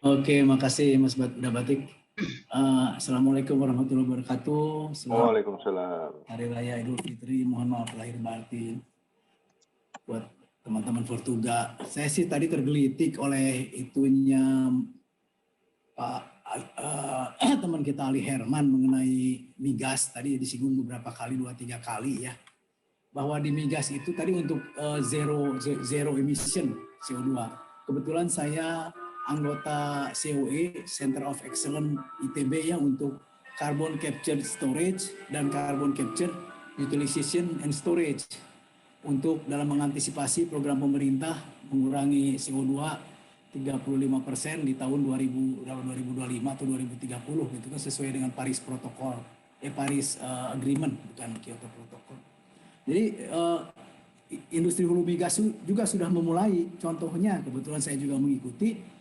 Oke, makasih Mas Uda Batik. Assalamualaikum warahmatullahi wabarakatuh. Selamat Waalaikumsalam. Hari Raya Idul Fitri. Mohon maaf lahir batin buat teman-teman Portuga. Saya sih tadi tergelitik oleh itunya Pak teman kita Ali Herman mengenai migas. Tadi disinggung beberapa kali, 2-3 kali ya. Bahwa di migas itu tadi untuk zero emission CO2. Kebetulan saya anggota COE Center of Excellence ITB ya untuk carbon capture storage dan carbon capture utilization and storage untuk dalam mengantisipasi program pemerintah mengurangi CO2 35% di tahun 2025 atau 2030 gitu kan, sesuai dengan Paris Protocol, Paris Agreement, bukan Kyoto Protocol. Jadi industri hulu migas juga sudah memulai, contohnya kebetulan saya juga mengikuti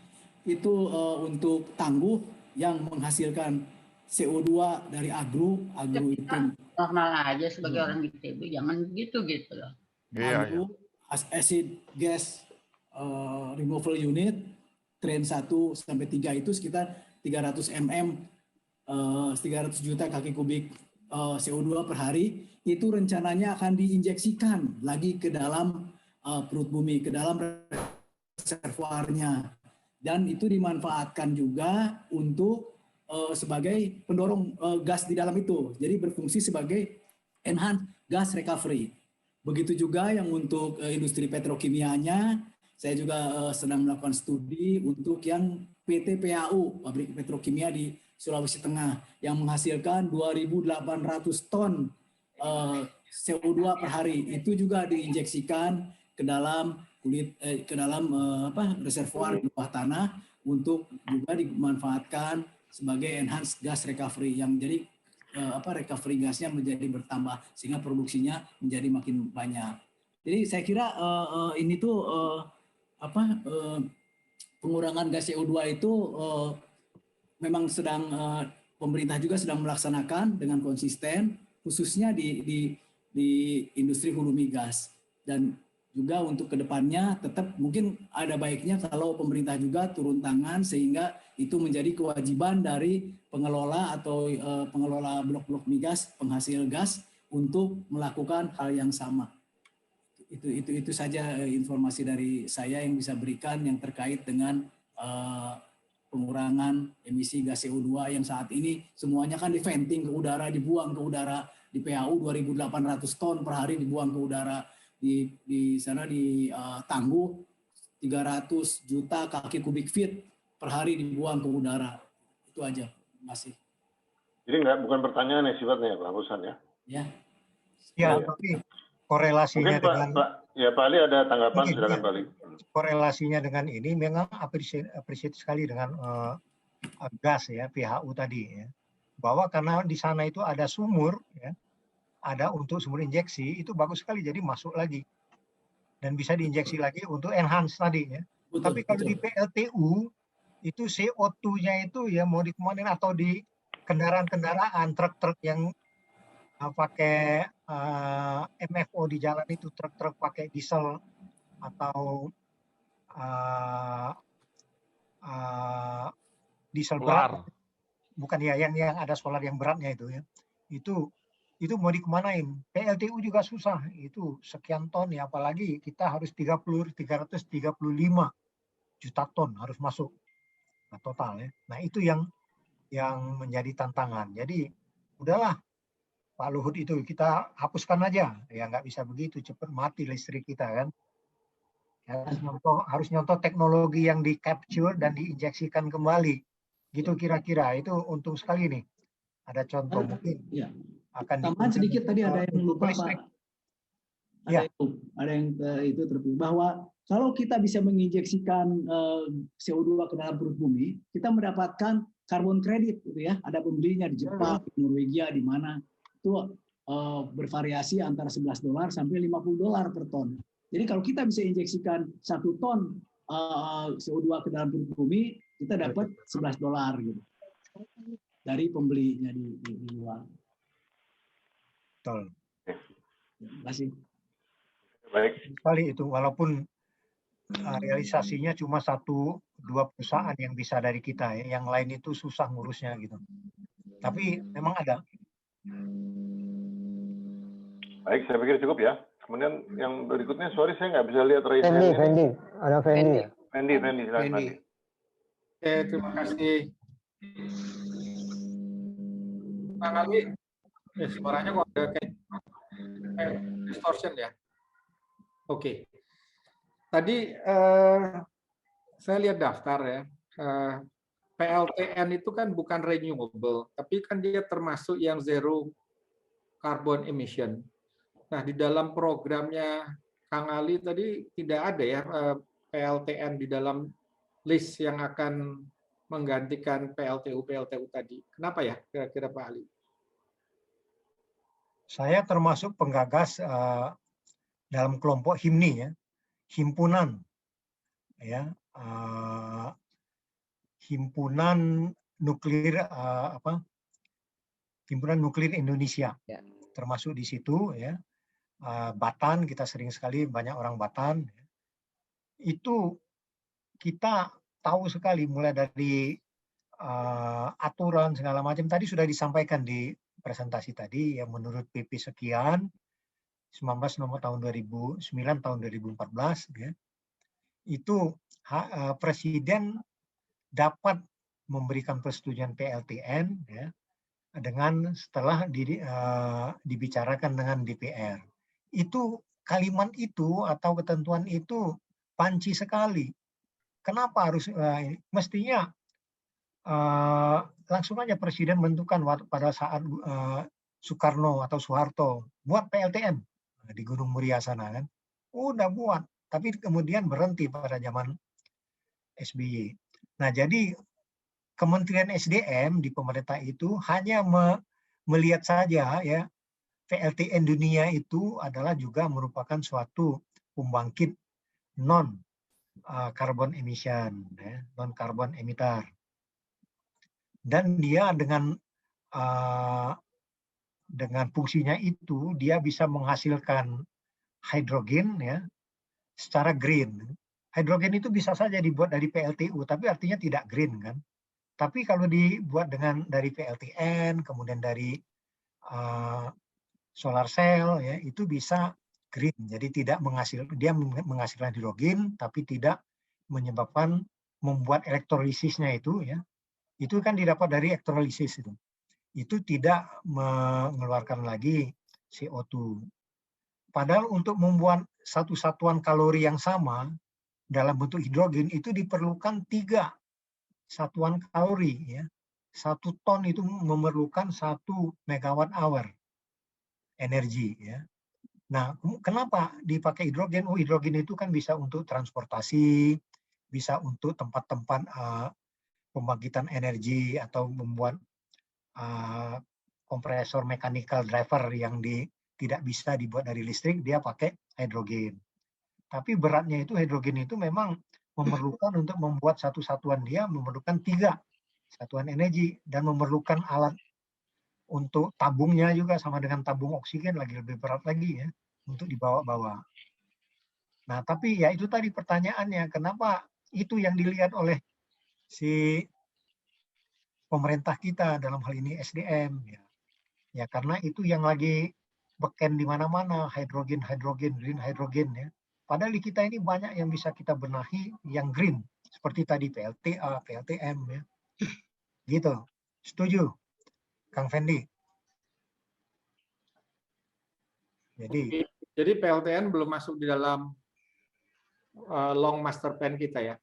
itu untuk tangguh yang menghasilkan CO2 dari agro itu normal aja sebagai orang ITB, jangan gitu loh. Agro, acid gas removal unit train 1 sampai 3 itu sekitar 300 300 juta kaki kubik CO2 per hari, itu rencananya akan diinjeksikan lagi ke dalam perut bumi, ke dalam reservoirnya, dan itu dimanfaatkan juga untuk sebagai pendorong gas di dalam itu, jadi berfungsi sebagai enhanced gas recovery. Begitu juga yang untuk industri petrokimianya, saya juga sedang melakukan studi untuk yang PT PAU, pabrik petrokimia di Sulawesi Tengah, yang menghasilkan 2.800 ton CO2 per hari. Itu juga diinjeksikan ke dalam reservoir di bawah tanah untuk juga dimanfaatkan sebagai enhanced gas recovery, yang jadi recovery gasnya menjadi bertambah sehingga produksinya menjadi makin banyak. Jadi saya kira ini tuh pengurangan gas CO2 itu memang sedang pemerintah juga sedang melaksanakan dengan konsisten, khususnya di industri hulu migas. Dan juga untuk kedepannya tetap mungkin ada baiknya kalau pemerintah juga turun tangan sehingga itu menjadi kewajiban dari pengelola atau pengelola blok-blok migas, penghasil gas, untuk melakukan hal yang sama. Itu saja informasi dari saya yang bisa berikan yang terkait dengan pengurangan emisi gas CO2 yang saat ini semuanya kan di venting ke udara, dibuang ke udara. Di PAU 2.800 ton per hari dibuang ke udara. Di sana di Tangguh 300 juta kaki kubik feet per hari dibuang ke udara. Itu aja, masih. Jadi bukan pertanyaan yang sifatnya Pak Husan ya? Ya. Ya, tapi korelasinya mungkin, dengan Pak Ali ada tanggapan, silakan Pak Ali. Korelasinya dengan ini memang appreciate sekali dengan gas ya, PHU tadi ya. Bahwa karena di sana itu ada sumur ya, ada untuk sumur injeksi, itu bagus sekali, jadi masuk lagi dan bisa diinjeksi lagi untuk enhance tadi ya. Betul, tapi kalau di PLTU itu CO2-nya itu ya mau dikemanin, atau di kendaraan-kendaraan, truk-truk yang pakai MFO di jalan itu, truk-truk pakai diesel atau diesel berat, bukan ya, yang ada solar yang beratnya itu ya, itu mau dikemanain? PLTU juga susah, itu sekian ton ya, apalagi kita harus 335 juta ton harus masuk total ya. Nah itu yang menjadi tantangan. Jadi udahlah Pak Luhut, itu kita hapuskan aja ya, nggak bisa begitu cepat mati listrik kita kan. Harus nyontoh teknologi yang di capture dan diinjeksikan kembali gitu, kira-kira itu untung sekali nih. Ada contoh mungkin ya. Akan tambahan sedikit tadi ada yang lupa Pak. Ada yang itu terpilih bahwa kalau kita bisa menginjeksikan CO2 ke dalam perut bumi, kita mendapatkan karbon kredit gitu ya. Ada pembelinya di Jepang, di Norwegia, di mana itu bervariasi antara $11 sampai $50 per ton. Jadi kalau kita bisa injeksikan 1 ton CO2 ke dalam perut bumi, kita dapat $11 gitu dari pembelinya di luar. Betul. Terima kasih. Baik. Sekali itu, walaupun realisasinya cuma 1-2 perusahaan yang bisa dari kita ya, yang lain itu susah ngurusnya gitu. Tapi memang ada. Baik, saya pikir cukup ya. Kemudian yang berikutnya, sorry saya nggak bisa lihat raise Fendi, hand-nya. Fendi, ada Fendi ya? Fendi, silakan Fendi. Fendi. Oke, terima kasih. Bang Ali, suaranya kok ada kayak distortion ya? Oke. Tadi saya lihat daftar ya. PLTN itu kan bukan renewable, tapi kan dia termasuk yang zero carbon emission. Nah, di dalam programnya Kang Ali tadi tidak ada ya PLTN di dalam list yang akan menggantikan PLTU tadi. Kenapa ya kira-kira Pak Ali? Saya termasuk penggagas dalam kelompok HIMNI ya, himpunan ya, himpunan nuklir himpunan nuklir Indonesia, Ya. termasuk di situ ya. Batan, kita sering sekali banyak orang Batan. Itu kita tahu sekali mulai dari aturan segala macam tadi sudah disampaikan di presentasi tadi ya, menurut PP sekian 19 nomor tahun 2009 tahun 2014 ya. Itu Presiden dapat memberikan persetujuan PLTN ya, dengan setelah dibicarakan dengan DPR. Itu kalimat itu atau ketentuan itu panci sekali. Kenapa harus mestinya langsung aja Presiden menentukan pada saat Soekarno atau Soeharto buat PLTN di Gunung Muria sana kan, udah buat, tapi kemudian berhenti pada zaman SBY. Nah jadi Kementerian SDM di pemerintah itu hanya melihat saja ya PLTN dunia itu adalah juga merupakan suatu pembangkit non carbon emission, ya, non carbon emitter, dan dia dengan fungsinya itu dia bisa menghasilkan hidrogen ya secara green. Hidrogen itu bisa saja dibuat dari PLTU, tapi artinya tidak green kan. Tapi kalau dibuat dari PLTN, kemudian dari solar cell ya, itu bisa green. Jadi dia menghasilkan hidrogen tapi tidak menyebabkan membuat elektrolisisnya itu ya. Itu kan didapat dari elektrolisis itu. Itu tidak mengeluarkan lagi CO2. Padahal untuk membuat satu satuan kalori yang sama dalam bentuk hidrogen itu diperlukan 3 satuan kalori ya. 1 ton itu memerlukan 1 megawatt hour energi ya. Nah, kenapa dipakai hidrogen? Oh, hidrogen itu kan bisa untuk transportasi, bisa untuk tempat-tempat pembangkitan energi atau membuat kompresor mechanical driver yang tidak bisa dibuat dari listrik, dia pakai hidrogen. Tapi beratnya itu hidrogen itu memang memerlukan untuk membuat satu satuan dia memerlukan 3 satuan energi dan memerlukan alat untuk tabungnya juga sama dengan tabung oksigen lebih berat lagi ya untuk dibawa-bawa. Nah, tapi ya itu tadi pertanyaannya, kenapa itu yang dilihat oleh si pemerintah kita dalam hal ini SDM ya. Ya karena itu yang lagi beken di mana-mana, hidrogen, green hidrogen ya. Padahal di kita ini banyak yang bisa kita benahi yang green seperti tadi PLTA, PLTM ya. Gitu. Setuju, Kang Fendi? Jadi PLTN belum masuk di dalam long master plan kita ya?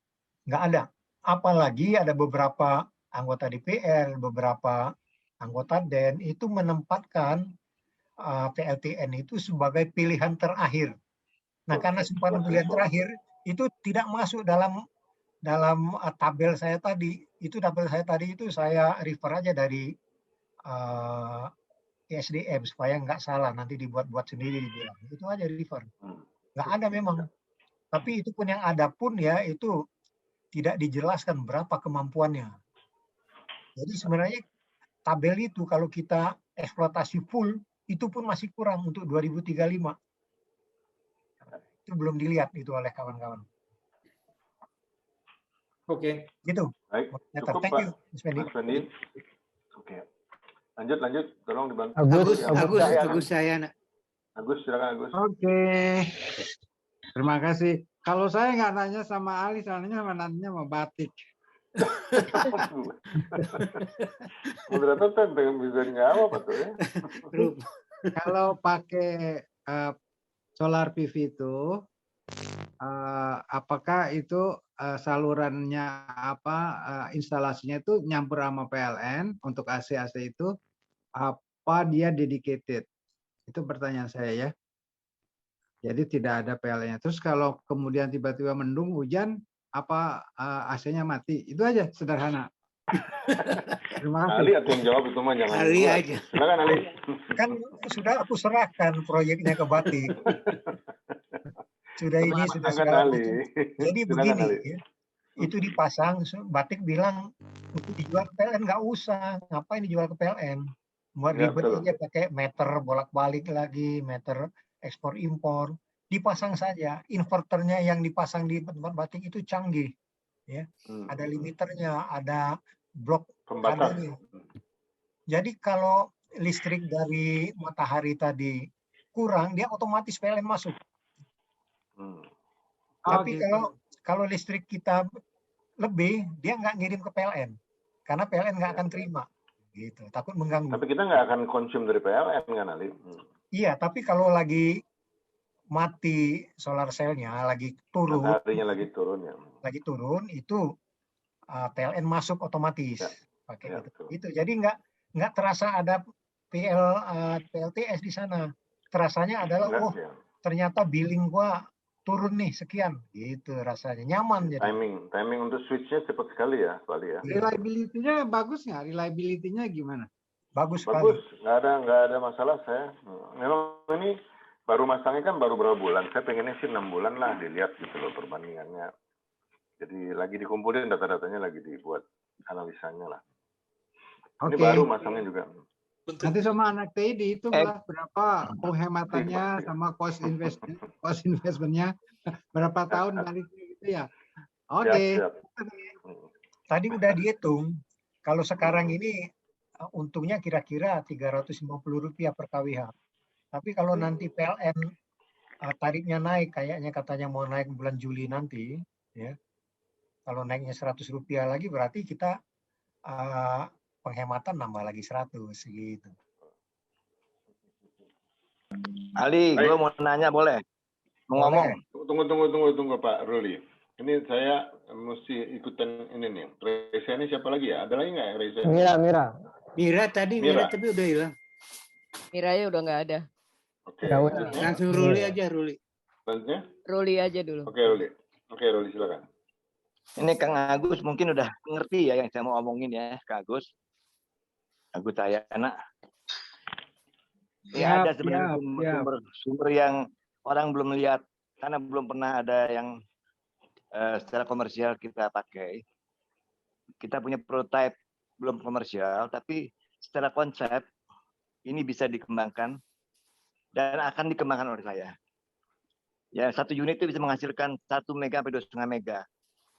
Nggak ada. Apalagi ada beberapa anggota DPR, beberapa anggota DEN itu menempatkan PLTN itu sebagai pilihan terakhir. Nah, karena simpanan pilihan terakhir itu tidak masuk dalam tabel saya tadi. Itu tabel saya tadi itu saya refer aja dari SDM supaya nggak salah, nanti dibuat-buat sendiri dibilang. Itu aja refer. Nggak ada memang. Tapi itu pun yang ada pun ya itu tidak dijelaskan berapa kemampuannya. Jadi sebenarnya tabel itu kalau kita eksploitasi full itu pun masih kurang untuk 2035. Itu belum dilihat itu oleh kawan-kawan. Oke. Gitu. Baik, Meter. cukup Thank Pak. you, Mas Fendi. Mas Fendi. Oke. Lanjut, tolong dibantu. Agus Sayana. Agus, silakan Agus. Oke, terima kasih. Kalau saya nggak nanya sama Ali, saya nanya sama Batik. Moderator kan bisa nggak apa tuh ya? Kalau pakai solar PV itu, apakah itu salurannya instalasinya itu nyampur sama PLN untuk AC itu, apa dia dedicated? Itu pertanyaan saya ya. Jadi tidak ada PLN-nya. Terus kalau kemudian tiba-tiba mendung, hujan, apa AC-nya mati? Itu aja, sederhana. Terima kasih. Ali atau yang jawab itu mah jangan. Ali aja. Silakan Ali. Kan sudah aku serahkan proyeknya ke Batik. Sudah ini sudah Ali. Jadi Silakan, begini, Ali. ya, itu dipasang, Batik bilang untuk dijual ke PLN nggak usah, ngapain dijual ke PLN? Buat Ya, ribet betul. aja pakai meter bolak-balik lagi, meter ekspor impor, dipasang saja. Inverternya yang dipasang di tempat Batik itu canggih, ya. Ada limiternya, ada blok Pembatas. kadernya. Jadi kalau listrik dari matahari tadi kurang, dia otomatis PLN masuk. Tapi gitu. kalau listrik kita lebih, dia nggak ngirim ke PLN, karena PLN nggak akan terima, gitu. Takut mengganggu. Tapi kita nggak akan konsum dari PLN kan Ali? Iya, tapi kalau lagi mati solar cell-nya, lagi turun, Mataharinya lagi turun ya. itu PLN masuk otomatis. Ya. Pakai Ya, itu. betul. Itu. Jadi nggak terasa ada PLTS di sana. Terasanya adalah, Enggak, oh ya. ternyata billing gua turun nih sekian, gitu rasanya. Nyaman jadi. Timing untuk switch-nya cepat sekali ya, Pak Ali ya. Reliability-nya bagus nggak? Reliability-nya gimana? Bagus sekali. Bagus, nggak ada masalah saya. Memang ini baru masangnya kan baru berapa bulan. Saya pengennya sih 6 bulan lah dilihat gitu loh perbandingannya. Jadi lagi dikumpulin data-datanya, lagi dibuat analisanya lah. Ini Oke. baru masangnya juga. Nanti sama anak TI dihitung lah berapa penghematannya sama cost investment-nya berapa tahun kali gitu ya. Oke. Siap. Tadi udah dihitung. Kalau sekarang ini untungnya kira-kira Rp350 per kWh. Tapi kalau nanti PLN tarifnya naik, kayaknya katanya mau naik bulan Juli nanti, ya. Kalau naiknya Rp100 lagi, berarti kita penghematan nambah lagi 100 gitu. Ali, gue mau nanya boleh? Mau ngomong? Tunggu Pak Ruli. Ini saya mesti ikutan ini nih. Reza ini siapa lagi ya? Ada lagi nggak Reza? Mira tadi, Mira tapi udah hilang. Miranya udah nggak ada. Oke. Langsung Ruli aja, Ruli. Selanjutnya? Ruli aja dulu. Oke, Ruli silakan. Ini Kang Agus mungkin udah ngerti ya yang saya mau omongin ya, Kang Agus. Agus Sayana. Ya, ada sebenarnya sumber yang orang belum lihat karena belum pernah ada yang secara komersial kita pakai. Kita punya prototype belum komersial, tapi secara konsep ini bisa dikembangkan dan akan dikembangkan oleh saya. Ya, satu unit itu bisa menghasilkan 1 mega sampai 2,5 mega.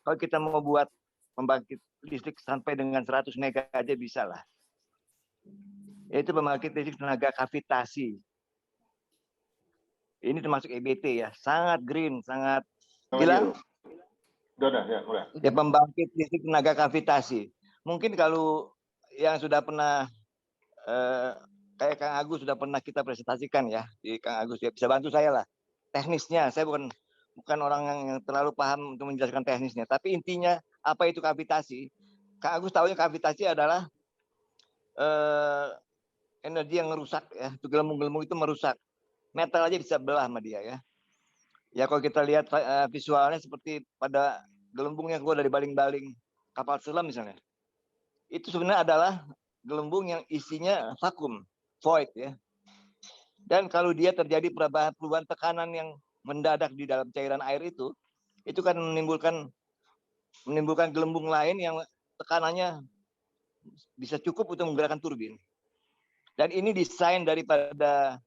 Kalau kita mau buat pembangkit listrik sampai dengan 100 mega aja bisa lah. Yaitu pembangkit listrik tenaga kavitasi. Ini termasuk EBT ya, sangat green, sangat bilang. Udah ya. Ya, pembangkit listrik tenaga kavitasi. Mungkin kalau yang sudah pernah kayak Kang Agus sudah pernah kita presentasikan ya, di Kang Agus ya bisa bantu saya lah. Teknisnya, saya bukan orang yang terlalu paham untuk menjelaskan teknisnya, tapi intinya apa itu kavitasi? Kang Agus tahunya kavitasi adalah energi yang merusak ya, itu gelembung-gelembung itu merusak. Metal aja bisa belah sama dia ya. Ya kalau kita lihat visualnya seperti pada gelembung yang keluar dari baling-baling kapal selam misalnya. Itu sebenarnya adalah gelembung yang isinya vakum, void ya. Dan kalau dia terjadi perubahan tekanan yang mendadak di dalam cairan air itu kan menimbulkan gelembung lain yang tekanannya bisa cukup untuk menggerakkan turbin. Dan ini desain daripada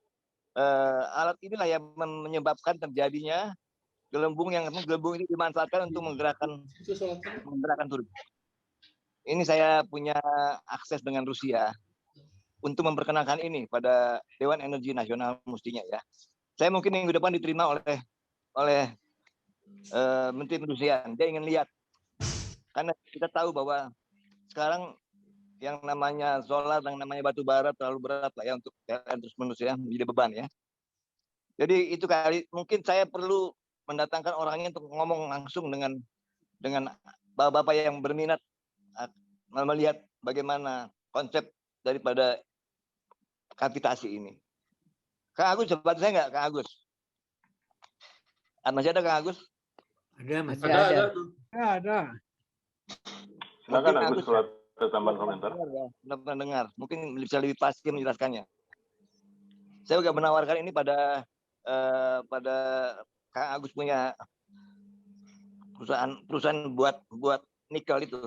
alat inilah yang menyebabkan terjadinya gelembung ini dimanfaatkan untuk menggerakkan turbin. Ini saya punya akses dengan Rusia untuk memperkenalkan ini pada Dewan Energi Nasional mestinya ya. Saya mungkin minggu depan diterima oleh Menteri Perindustrian. Dia ingin lihat karena kita tahu bahwa sekarang yang namanya solar, yang namanya batu bara terlalu berat lah ya untuk PLN terus menerus ya, menjadi beban ya. Jadi itu kali mungkin saya perlu mendatangkan orangnya untuk ngomong langsung dengan bapak-bapak yang berminat melihat bagaimana konsep daripada kapitasi ini. Kang Agus, cepat saya nggak, Kang Agus? Masih ada Kang Agus? Ada. Silakan Agus kalau ada tambahan komentar. Sudah pernah dengar, mungkin bisa lebih pasti menjelaskannya. Saya juga menawarkan ini pada Kang Agus punya perusahaan buat nikel itu.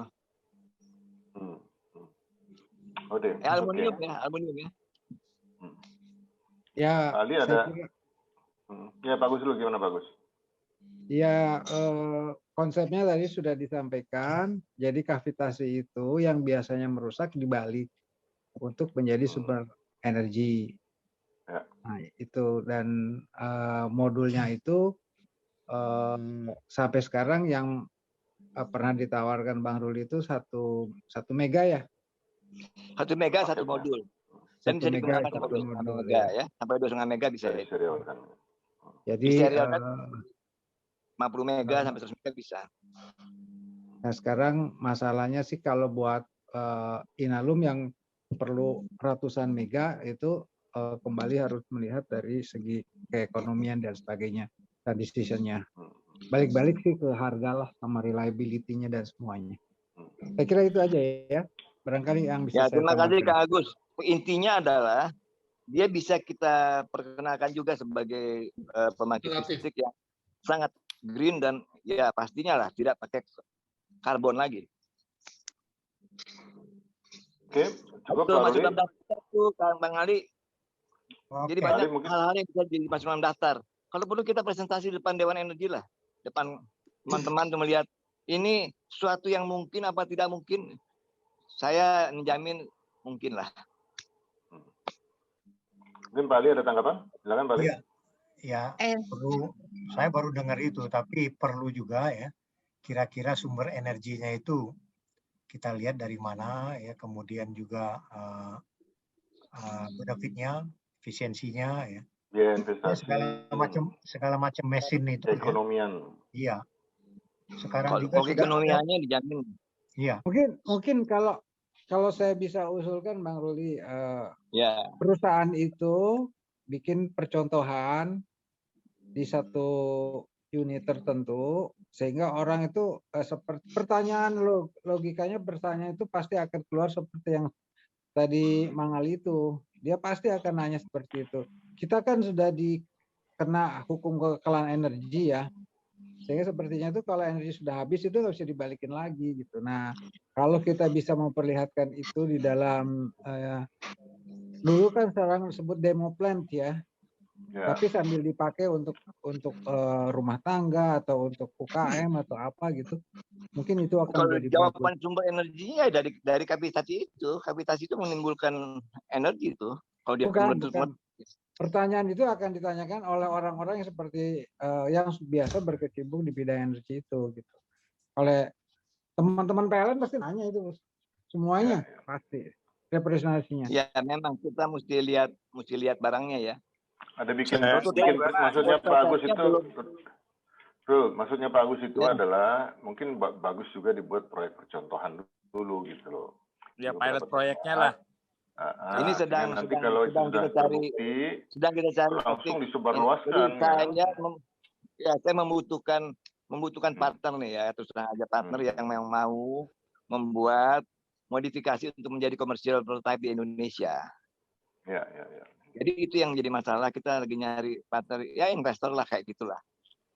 Aluminium ya. Ya. Ali ada. Ya Pak Agus dulu, gimana Pak Agus? Ya, konsepnya tadi sudah disampaikan. Jadi kavitasi itu yang biasanya merusak dibalik untuk menjadi sumber energi. Ya. Nah, itu dan modulnya itu sampai sekarang yang pernah ditawarkan Bang Ruli itu 1 mega ya. 1 mega 1 modul. Dan bisa digunakan sampai 2,5 mega ya. Sampai 2,5 mega bisa diserialkan. Jadi 50 mega sampai 100 mega bisa. Nah sekarang masalahnya sih kalau buat Inalum yang perlu ratusan mega itu kembali harus melihat dari segi keekonomian dan sebagainya dan decision-nya. Balik-balik sih ke harga lah sama reliability-nya dan semuanya. Saya kira itu aja ya. Barangkali yang bisa terima kasih Kak Agus. Intinya adalah dia bisa kita perkenalkan juga sebagai pembangkit listrik yang sangat green dan ya pastinya lah tidak pakai karbon lagi. Oke, cukup masuk dalam daftar tuh Bang Ali. Jadi banyak hal-hal yang bisa dimasuk dalam daftar. Kalau perlu kita presentasi di depan Dewan Energi lah, depan teman-teman untuk melihat ini sesuatu yang mungkin apa tidak mungkin. Saya menjamin mungkin lah. Mungkin Pak Ali ada tanggapan? Silakan Pak Ali. Ya, saya baru dengar itu, tapi perlu juga ya. Kira-kira sumber energinya itu kita lihat dari mana ya, kemudian juga benefitnya, efisiensinya ya. Ya, investasi. Segala macam mesin itu. Ekonomian. Iya. Sekarang juga ekonomiannya dijamin. Iya. Mungkin kalau saya bisa usulkan Bang Ruli, perusahaan itu bikin percontohan di satu unit tertentu sehingga orang itu seperti pertanyaan logikanya pertanyaan itu pasti akan keluar seperti yang tadi Mang Ali itu. Dia pasti akan nanya seperti itu. Kita kan sudah dikena hukum kekalahan energi ya. Sehingga sepertinya itu kalau energi sudah habis itu nggak bisa dibalikin lagi gitu. Nah, kalau kita bisa memperlihatkan itu di dalam dulu kan sekarang disebut demo plant ya. Tapi sambil dipakai untuk rumah tangga atau untuk UKM atau apa gitu. Mungkin itu akan kalau jadi jawaban sumber energinya dari kapitasi itu. Kapitasi itu menimbulkan energi itu. Kalau dia bukan. Pertanyaan itu akan ditanyakan oleh orang-orang yang seperti yang biasa berkecimpung di bidang energi itu gitu. Oleh teman-teman PLN pasti nanya itu semuanya pasti representasinya. Ya memang kita mesti lihat barangnya ya. Ada bikin maksudnya Pak Agus itu maksudnya Pak Agus itu adalah mungkin bagus juga dibuat proyek percontohan dulu gitu loh. Ya pilot proyeknya lah. Ini sedang kita cari langsung disebarluaskan. Saya membutuhkan partner nih ya, terus aja partner yang memang mau membuat modifikasi untuk menjadi komersial prototype di Indonesia. Ya. Jadi itu yang menjadi masalah, kita lagi nyari partner ya investor lah kayak gitulah.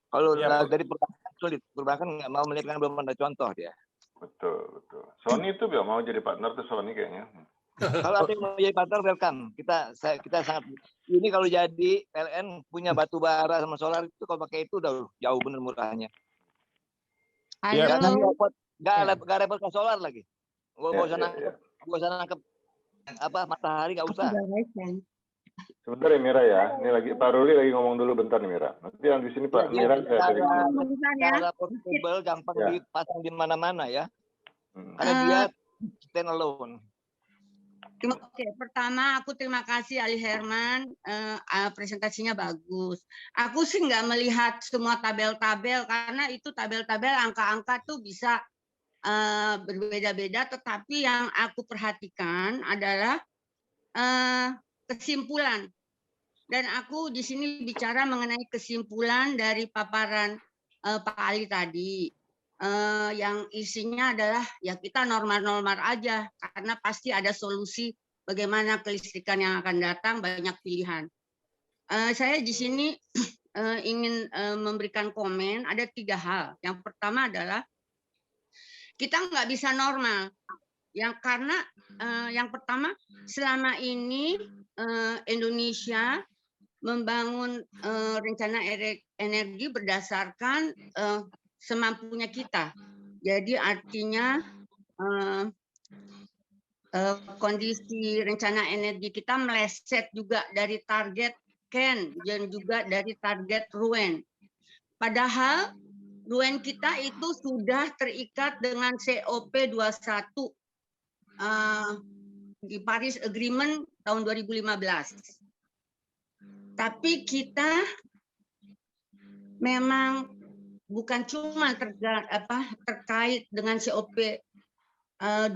Kalau dari perbankan sulit, perbankan nggak mau melihat kan belum ada contoh dia. Betul. Sony itu mau jadi partner tuh Sony kayaknya. Kalau ada yang mau jadi partner welcome. Kita sangat Ini kalau jadi PLN punya batu bara sama solar itu kalau pakai itu udah jauh bener murahnya. Iya, Halo. Nggak repot ke solar lagi. Gak usah nangkep apa matahari, nggak usah. Sebentar ya Mira ya. Ini lagi Pak Ruli lagi ngomong dulu bentar nih Mira. Nanti yang di sini Pak Mira saya tadi. Cara portable gampang dipasang di mana-mana ya. Karena dia stand alone. Oke, pertama aku terima kasih Ali Herman, presentasinya bagus. Aku sih nggak melihat semua tabel-tabel karena itu tabel-tabel angka-angka tuh bisa berbeda-beda, tetapi yang aku perhatikan adalah kesimpulan. Dan aku di sini bicara mengenai kesimpulan dari paparan Pak Ali tadi. Yang isinya adalah ya kita normal-normal aja karena pasti ada solusi bagaimana kelistrikan yang akan datang, banyak pilihan. Saya di sini ingin memberikan komen, ada 3 hal. Yang pertama adalah kita nggak bisa normal, karena yang pertama selama ini Indonesia membangun rencana energi berdasarkan semampunya kita. Jadi artinya kondisi rencana energi kita meleset juga dari target KEN dan juga dari target RUEN. Padahal RUEN kita itu sudah terikat dengan COP21 di Paris Agreement tahun 2015. Tapi kita memang bukan cuma terkait dengan COP 21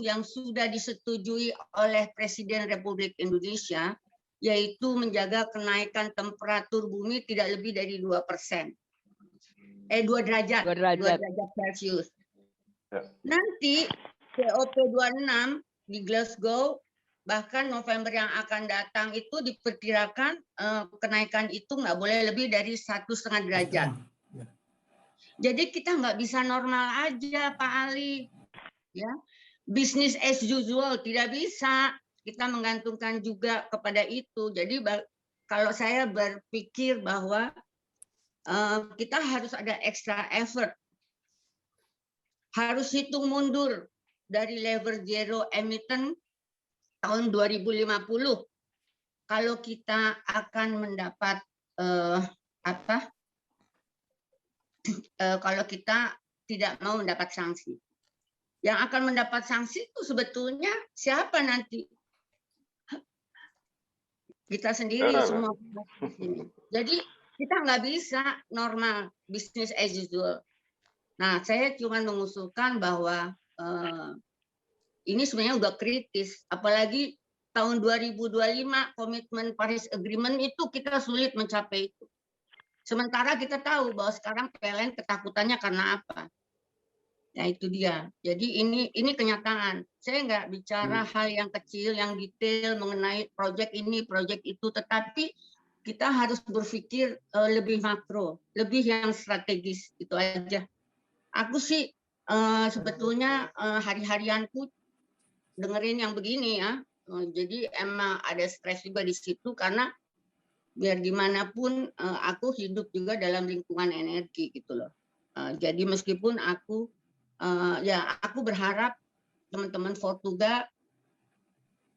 yang sudah disetujui oleh Presiden Republik Indonesia, yaitu menjaga kenaikan temperatur bumi tidak lebih dari 2%. 2 derajat. 2 derajat Celcius. Nanti COP 26 di Glasgow, bahkan November yang akan datang itu diperkirakan kenaikan itu nggak boleh lebih dari 1,5 derajat. Jadi kita nggak bisa normal aja, Pak Ali. Ya, business as usual tidak bisa. Kita menggantungkan juga kepada itu. Jadi kalau saya berpikir bahwa kita harus ada extra effort, harus hitung mundur dari level zero emission tahun 2050. Kalau kita akan mendapat kalau kita tidak mau mendapat sanksi. Yang akan mendapat sanksi itu sebetulnya siapa nanti? Kita sendiri semua. Jadi kita nggak bisa normal business as usual. Nah, saya cuma mengusulkan bahwa ini sebenarnya udah kritis. Apalagi tahun 2025 komitmen Paris Agreement itu kita sulit mencapai itu. Sementara kita tahu bahwa sekarang PLN ketakutannya karena apa? Ya itu dia. Jadi ini kenyataan. Saya nggak bicara hal yang kecil, yang detail mengenai proyek ini, proyek itu, tetapi kita harus berpikir lebih makro, lebih yang strategis, itu aja. Aku sih sebetulnya hari-harianku dengerin yang begini ya. Jadi emang ada stres juga di situ karena biar gimana pun aku hidup juga dalam lingkungan energi gitu loh. Jadi meskipun aku aku berharap teman-teman Fortuga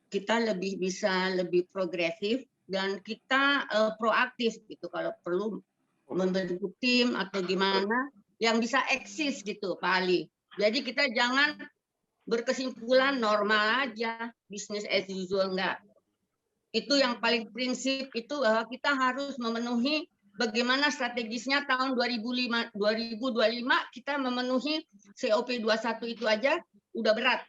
kita bisa lebih progresif dan kita proaktif gitu kalau perlu membentuk tim atau gimana yang bisa eksis gitu Pak Ali. Jadi kita jangan berkesimpulan normal aja, business as usual enggak. Itu yang paling prinsip itu bahwa kita harus memenuhi bagaimana strategisnya tahun 2025 kita memenuhi COP21 itu aja udah berat.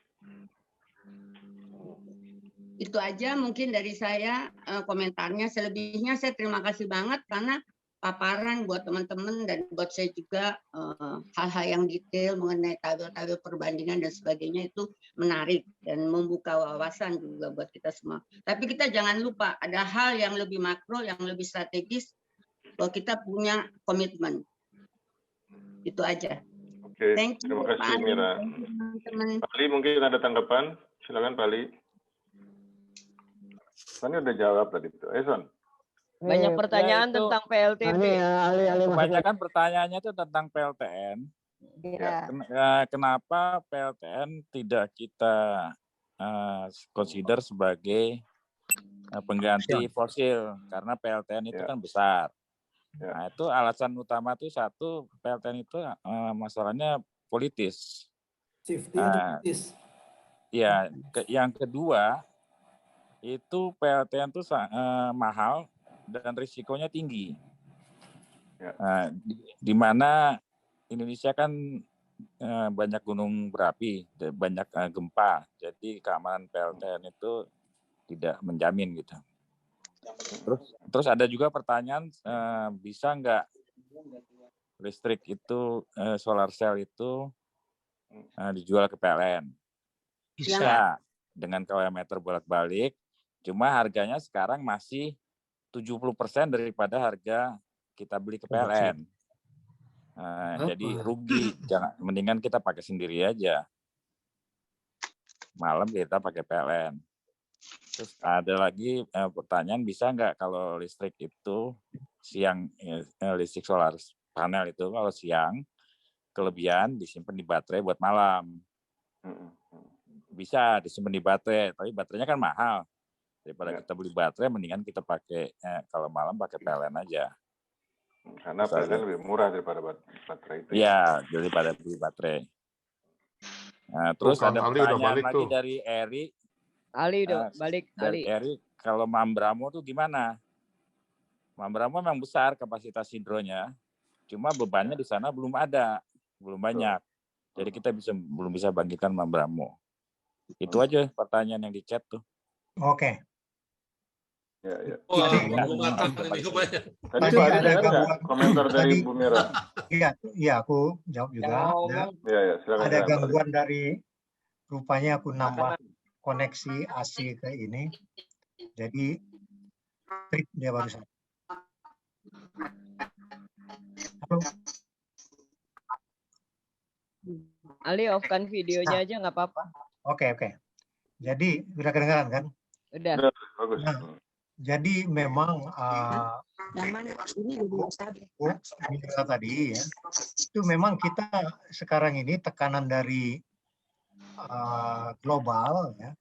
Itu aja mungkin dari saya komentarnya. Selebihnya saya terima kasih banget karena paparan buat teman-teman dan buat saya juga hal-hal yang detail mengenai tabel-tabel perbandingan dan sebagainya itu menarik dan membuka wawasan juga buat kita semua. Tapi kita jangan lupa ada hal yang lebih makro, yang lebih strategis bahwa kita punya komitmen. Itu aja. Oke, thank you, terima kasih Mira. Pak Ali mungkin ada tanggapan? Silakan Pak Ali. Sony udah jawab tadi itu. Son. Banyak pertanyaan itu, tentang PLTP. Kebanyakan pertanyaannya itu tentang PLTN. Ya. Kenapa PLTN tidak kita consider sebagai pengganti fosil? Karena PLTN itu kan besar. Nah, itu alasan utama itu satu, PLTN itu masalahnya politis. Politis. Ya, yang kedua itu PLTN itu mahal dan risikonya tinggi. Di mana Indonesia kan banyak gunung berapi, banyak gempa, jadi keamanan PLTN itu tidak menjamin gitu. Terus ada juga pertanyaan, bisa nggak listrik itu solar cell itu dijual ke PLN? Bisa, dengan KW meter bolak-balik, cuma harganya sekarang masih 70% daripada harga kita beli ke PLN. Jadi rugi, mendingan kita pakai sendiri aja. Malam kita pakai PLN. Terus ada lagi pertanyaan, bisa nggak kalau listrik itu siang, listrik solar panel itu kalau siang kelebihan disimpan di baterai buat malam. Bisa disimpan di baterai, tapi baterainya kan mahal. Daripada kita beli baterai, mendingan kita pakai kalau malam pakai PLN aja. Karena PLN lebih murah daripada baterai itu. Iya, daripada beli baterai. Nah, terus ada pertanyaan lagi dari Eri. Ali udah balik. Dari Eri, kalau Mambramo tuh gimana? Mambramo memang besar kapasitas hidronya, cuma bebannya di sana belum ada, belum banyak. Jadi kita belum bisa bangkitkan Mambramo. Itu aja pertanyaan yang di chat tuh. Oke. Ya. Tadi ada komentar dari Bu Mira. Iya, aku jawab juga. Iya, silakan. Ada gangguan dari, rupanya aku nambah koneksi AC ke ini. Jadi trip dia barusan. Halo. Ali off-kan videonya aja nggak apa-apa. Oke. Jadi udah kedengaran kan? Udah. Bagus. Nah, jadi memang tadi ya, itu memang kita sekarang ini tekanan dari global ya,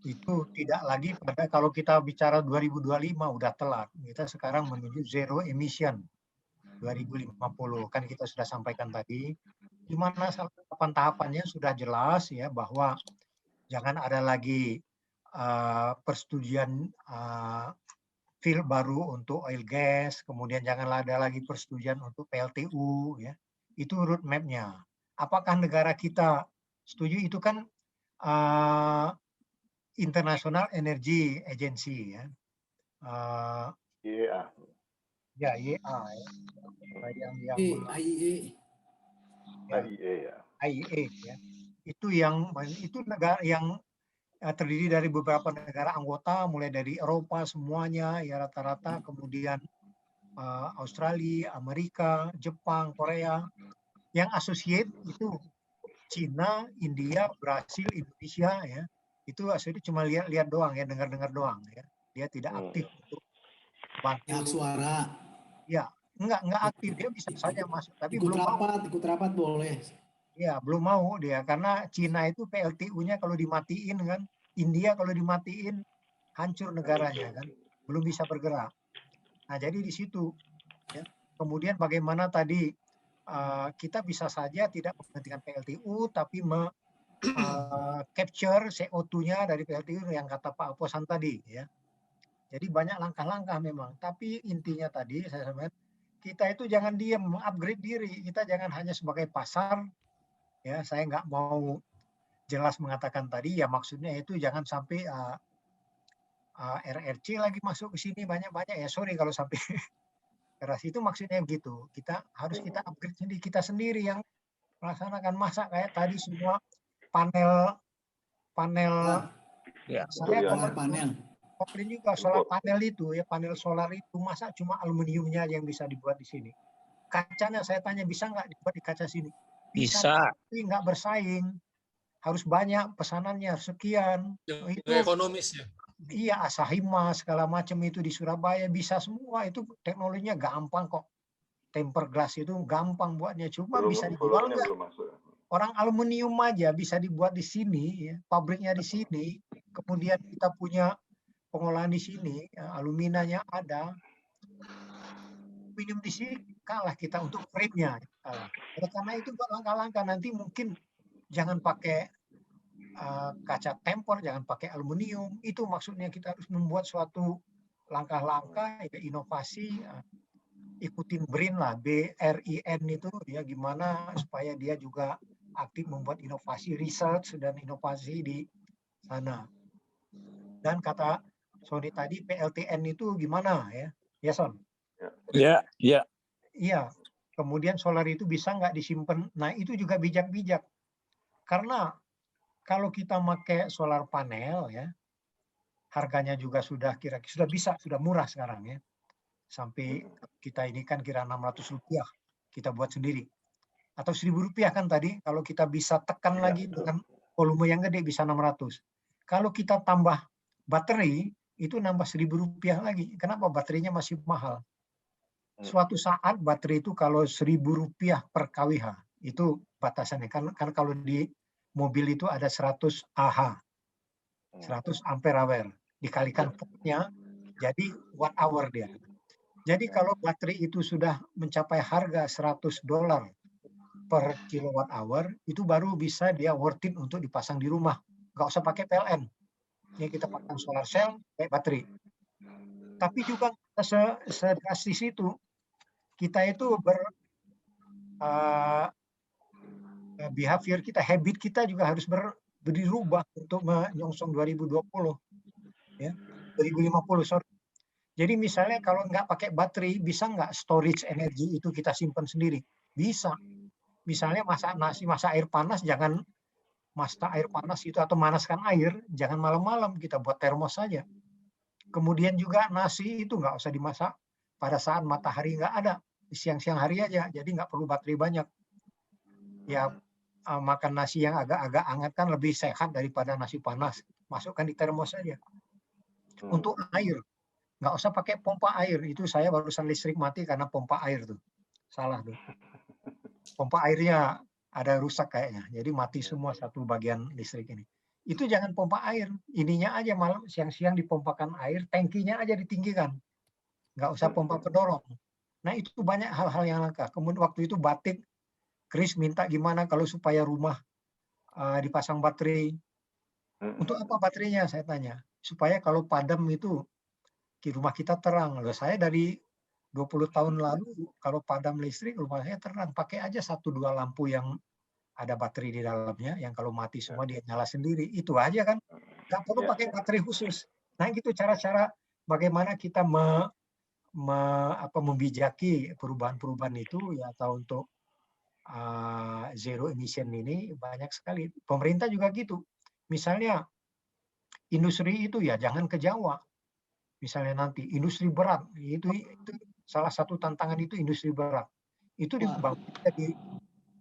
itu tidak lagi pada, kalau kita bicara 2025 udah telat. Kita sekarang menuju zero emission 2050, kan kita sudah sampaikan tadi, di mana tahapan-tahapannya sudah jelas ya, bahwa jangan ada lagi persetujuan field baru untuk oil gas, kemudian janganlah ada lagi persetujuan untuk PLTU ya. Itu roadmap-nya. Apakah negara kita setuju? Itu kan International Energy Agency ya. IEA. Ya, IEA ya. IEA ya. Itu negara yang terdiri dari beberapa negara anggota, mulai dari Eropa semuanya, ya rata-rata, kemudian Australia, Amerika, Jepang, Korea. Yang associate itu Cina, India, Brasil, Indonesia, ya. Itu associate cuma lihat doang ya, dengar-dengar doang ya. Dia tidak aktif untuk bantu suara. Ya, enggak aktif, dia bisa saja masuk, tapi ikut rapat boleh. Ya, belum mau dia, karena Cina itu PLTU-nya kalau dimatiin kan, India kalau dimatiin hancur negaranya kan, belum bisa bergerak. Nah, jadi di situ ya. Kemudian bagaimana tadi kita bisa saja tidak menghentikan PLTU, tapi capture CO2-nya dari PLTU yang kata Pak Oposan tadi ya. Jadi banyak langkah-langkah memang, tapi intinya tadi saya sampaikan, kita itu jangan diam, upgrade diri, kita jangan hanya sebagai pasar. Ya, saya nggak mau jelas mengatakan tadi, ya maksudnya itu jangan sampai RRC lagi masuk ke sini banyak-banyak, ya sorry kalau sampai keras, itu maksudnya begitu. Kita upgrade sendiri, kita sendiri yang melaksanakan, masa kayak tadi semua panel saya komplain juga solar panel itu ya, panel solar itu masa cuma aluminiumnya yang bisa dibuat di sini. Kacanya saya tanya, bisa nggak dibuat di kaca sini? Bisa. Tapi nggak bersaing. Harus banyak pesanannya, sekian. Itu ekonomis ya. Iya, Asahima segala macam itu di Surabaya bisa semua, itu teknologinya gampang kok. Tempered glass itu gampang buatnya, cuma bisa dijual Volumenya nggak? belum masuk. Orang aluminium aja bisa dibuat di sini, ya, pabriknya di sini, kemudian kita punya pengolahan di sini, ya, aluminanya ada, aluminium di sini kalah kita untuk frame-nya. Kalah. Oleh karena itu buat langkah-langkah nanti mungkin jangan pakai kaca tempor, jangan pakai aluminium. Itu maksudnya kita harus membuat suatu langkah-langkah, ya, inovasi, ikutin BRIN lah, BRIN itu ya gimana supaya dia juga aktif membuat inovasi, research dan inovasi di sana. Dan kata Sony tadi PLTN itu gimana ya? Ya Son? Ya, ya. Iya. Kemudian solar itu bisa nggak disimpan? Nah itu juga bijak-bijak. Karena kalau kita pakai solar panel ya, harganya juga sudah kira-kira sudah bisa, sudah murah sekarang ya. Sampai kita ini kan kira Rp600 kita buat sendiri. Atau Rp1.000 kan tadi, kalau kita bisa tekan lagi dengan volume yang gede bisa 600. Kalau kita tambah baterai, itu nambah Rp1.000 lagi. Kenapa? Baterainya masih mahal. Suatu saat baterai itu kalau Rp1.000 per kWh, itu batasannya. Kan kalau di mobil itu ada 100 Ah, 100 ampere hour. Dikalikan voltnya, jadi watt hour dia. Jadi kalau baterai itu sudah mencapai harga $100 per kilowatt hour, itu baru bisa dia worth it untuk dipasang di rumah. Nggak usah pakai PLN. Ini kita pasang solar cell, kayak baterai. Tapi juga sedrastis itu, kita itu behavior kita, habit kita juga harus berubah untuk menyongsong 2020. Ya, 2050, sorry. Jadi misalnya kalau nggak pakai baterai, bisa nggak storage energi itu kita simpan sendiri? Bisa. Misalnya masak nasi, masak air panas, jangan masak air panas itu atau manaskan air, jangan malam-malam, kita buat termos saja. Kemudian juga nasi itu nggak usah dimasak pada saat matahari nggak ada, siang-siang hari aja, jadi nggak perlu baterai banyak. Ya makan nasi yang agak-agak hangat kan lebih sehat daripada nasi panas, masukkan di termos saja. Untuk air, nggak usah pakai pompa air, itu saya barusan listrik mati karena pompa air tuh, salah tuh. Pompa airnya ada rusak kayaknya, jadi mati semua satu bagian listrik ini. Itu jangan pompa air, ininya aja malam siang-siang dipompakan air, tangkinya aja ditinggikan, nggak usah pompa pendorong. Nah itu banyak hal-hal yang langka. Kemudian waktu itu Batik, Chris minta gimana kalau supaya rumah dipasang baterai. Untuk apa baterainya saya tanya? Supaya kalau padam itu di rumah kita terang. Loh, saya dari 20 tahun lalu kalau padam listrik rumah saya terang, pakai aja 1-2 lampu yang ada baterai di dalamnya, yang kalau mati semua dia nyala sendiri, itu aja kan, nggak perlu pakai baterai khusus. Nah gitu cara-cara bagaimana kita membijaki perubahan-perubahan itu ya, atau untuk zero emission ini banyak sekali. Pemerintah juga gitu, misalnya industri itu ya jangan ke Jawa. Misalnya nanti industri berat itu salah satu tantangan itu industri berat. Itu dibangun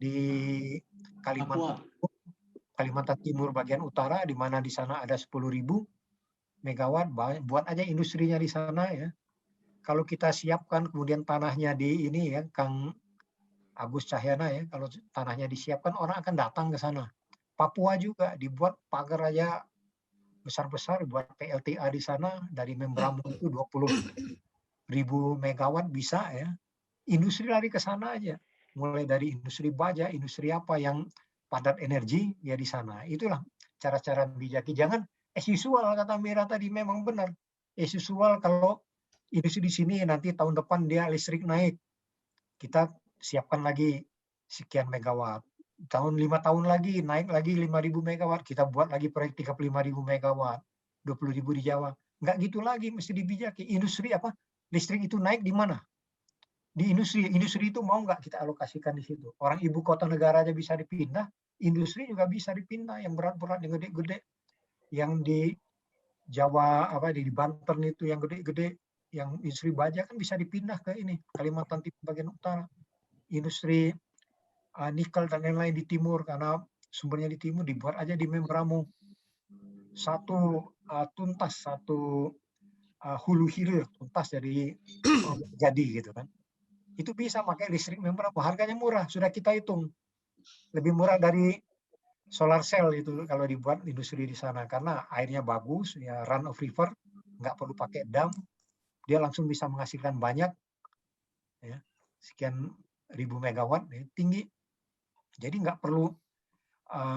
di Kalimantan Timur bagian utara, di mana di sana ada 10.000 megawatt, buat aja industrinya di sana ya. Kalau kita siapkan kemudian tanahnya di ini ya, Kang Agus Cahyana ya, kalau tanahnya disiapkan orang akan datang ke sana. Papua juga dibuat pagar aja besar-besar buat PLTA di sana, dari Membramo itu 20.000 megawatt bisa ya. Industri lari ke sana aja. Mulai dari industri baja, industri apa yang padat energi ya di sana. Itulah cara-cara bijaki. Jangan as usual, kata Mira tadi, memang benar. As usual kalau industri di sini nanti tahun depan dia listrik naik, kita siapkan lagi sekian megawatt. Tahun 5 tahun lagi naik lagi 5.000 megawatt, kita buat lagi proyek 35.000 megawatt, 20.000 di Jawa. Nggak gitu lagi, mesti dibijaki. Industri apa? Listrik itu naik di mana? Di industri itu mau nggak kita alokasikan di situ? Orang ibu kota negara aja bisa dipindah, industri juga bisa dipindah, yang berat-berat, yang gede-gede, yang di Jawa apa di Banten itu yang gede-gede, yang industri baja kan bisa dipindah ke ini Kalimantan Timur bagian utara. Industri nikel dan lain-lain di timur, karena sumbernya di timur, dibuat aja di Membramo tuntas, satu hulu hilir tuntas dari jadi gitu kan. Itu bisa pakai listrik membrana, harganya murah, sudah kita hitung. Lebih murah dari solar cell itu kalau dibuat industri di sana, karena airnya bagus, ya run of river, nggak perlu pakai dam, dia langsung bisa menghasilkan banyak, ya, sekian ribu megawatt, ya, tinggi. Jadi nggak perlu,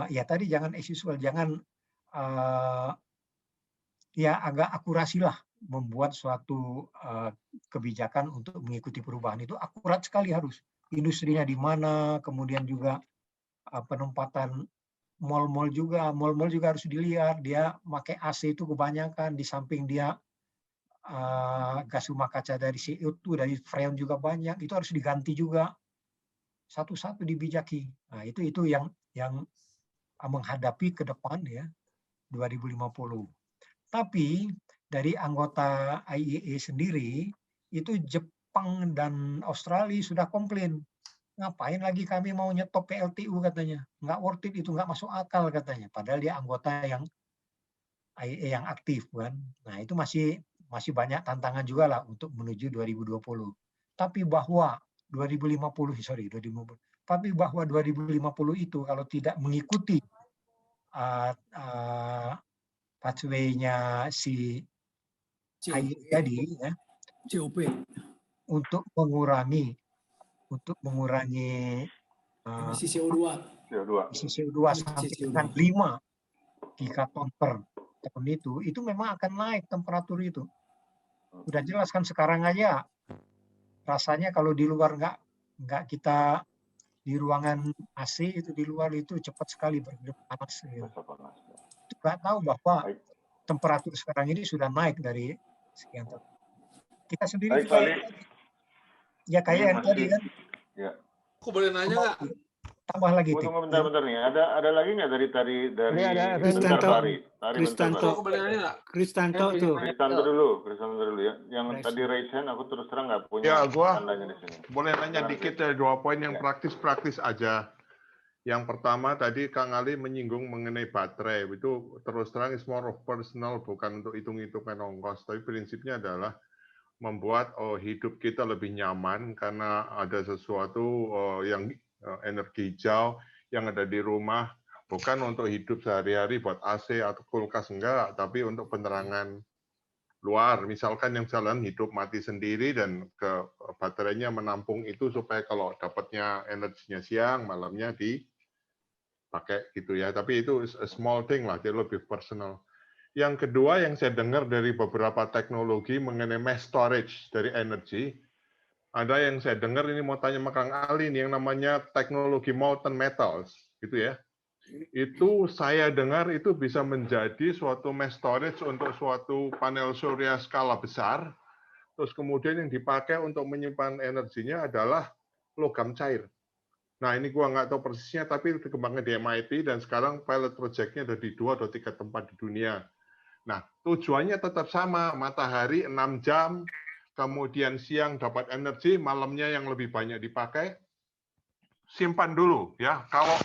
ya tadi jangan as usual, jangan ya agak akurasi lah membuat suatu kebijakan untuk mengikuti perubahan itu akurat sekali harus. Industrinya di mana, kemudian juga penempatan mal-mal juga harus dilihat. Dia pakai AC itu kebanyakan, di samping dia gas rumah kaca dari CO2 dari freon juga banyak, itu harus diganti juga. Satu-satu dibijaki. Nah, itu yang menghadapi ke depan ya 2050. Tapi dari anggota IEA sendiri itu Jepang dan Australia sudah komplain. Ngapain lagi kami mau nyetop PLTU katanya. Nggak worth it, itu nggak masuk akal katanya. Padahal dia anggota yang IEA yang aktif kan. Nah, itu masih banyak tantangan juga lah untuk menuju 2020. Tapi bahwa 2050 itu kalau tidak mengikuti pathway-nya si IEA tadi ya, COP untuk mengurangi emisi CO2 sampai dengan 5 gigaton per tahun itu memang akan naik temperatur itu. Udah jelas kan sekarang aja rasanya kalau di luar nggak kita di ruangan AC itu, di luar itu cepat sekali panas. Gitu. Itu nggak tahu bahwa temperatur sekarang ini sudah naik dari sekian tahun. Kita sendiri juga ya kayak yang tadi kan. Ya. Aku boleh nanya nggak? Tambah lagi. Tunggu bentar nih. Ada lagi nggak dari Kristanto. Aku boleh nanya nggak? Kristanto tuh. Kristanto dulu ya. Yang tadi raise hand aku terus terang nggak punya tandanya di sini. Boleh nanya dikit dari 2 poin yang praktis-praktis aja. Yang pertama tadi Kang Ali menyinggung mengenai baterai. Itu terus terang is more of personal, bukan untuk hitung-hitungan ongkos. Tapi prinsipnya adalah membuat hidup kita lebih nyaman karena ada sesuatu yang energi hijau yang ada di rumah, bukan untuk hidup sehari-hari buat AC atau kulkas, enggak, tapi untuk penerangan luar. Misalkan yang jalan hidup mati sendiri dan ke baterainya menampung itu supaya kalau dapatnya energinya siang, malamnya dipakai gitu ya. Tapi itu a small thing lah, jadi lebih personal. Yang kedua yang saya dengar dari beberapa teknologi mengenai mass storage dari energi, ada yang saya dengar ini mau tanya sama Kang Ali ini yang namanya teknologi molten metals, gitu ya. Itu saya dengar itu bisa menjadi suatu mass storage untuk suatu panel surya skala besar. Terus kemudian yang dipakai untuk menyimpan energinya adalah logam cair. Nah ini gua nggak tahu persisnya, tapi dikembangkan di MIT dan sekarang pilot project-nya ada di 2 atau 3 tempat di dunia. Nah tujuannya tetap sama, matahari 6 jam, kemudian siang dapat energi, malamnya yang lebih banyak dipakai, simpan dulu ya. Kalau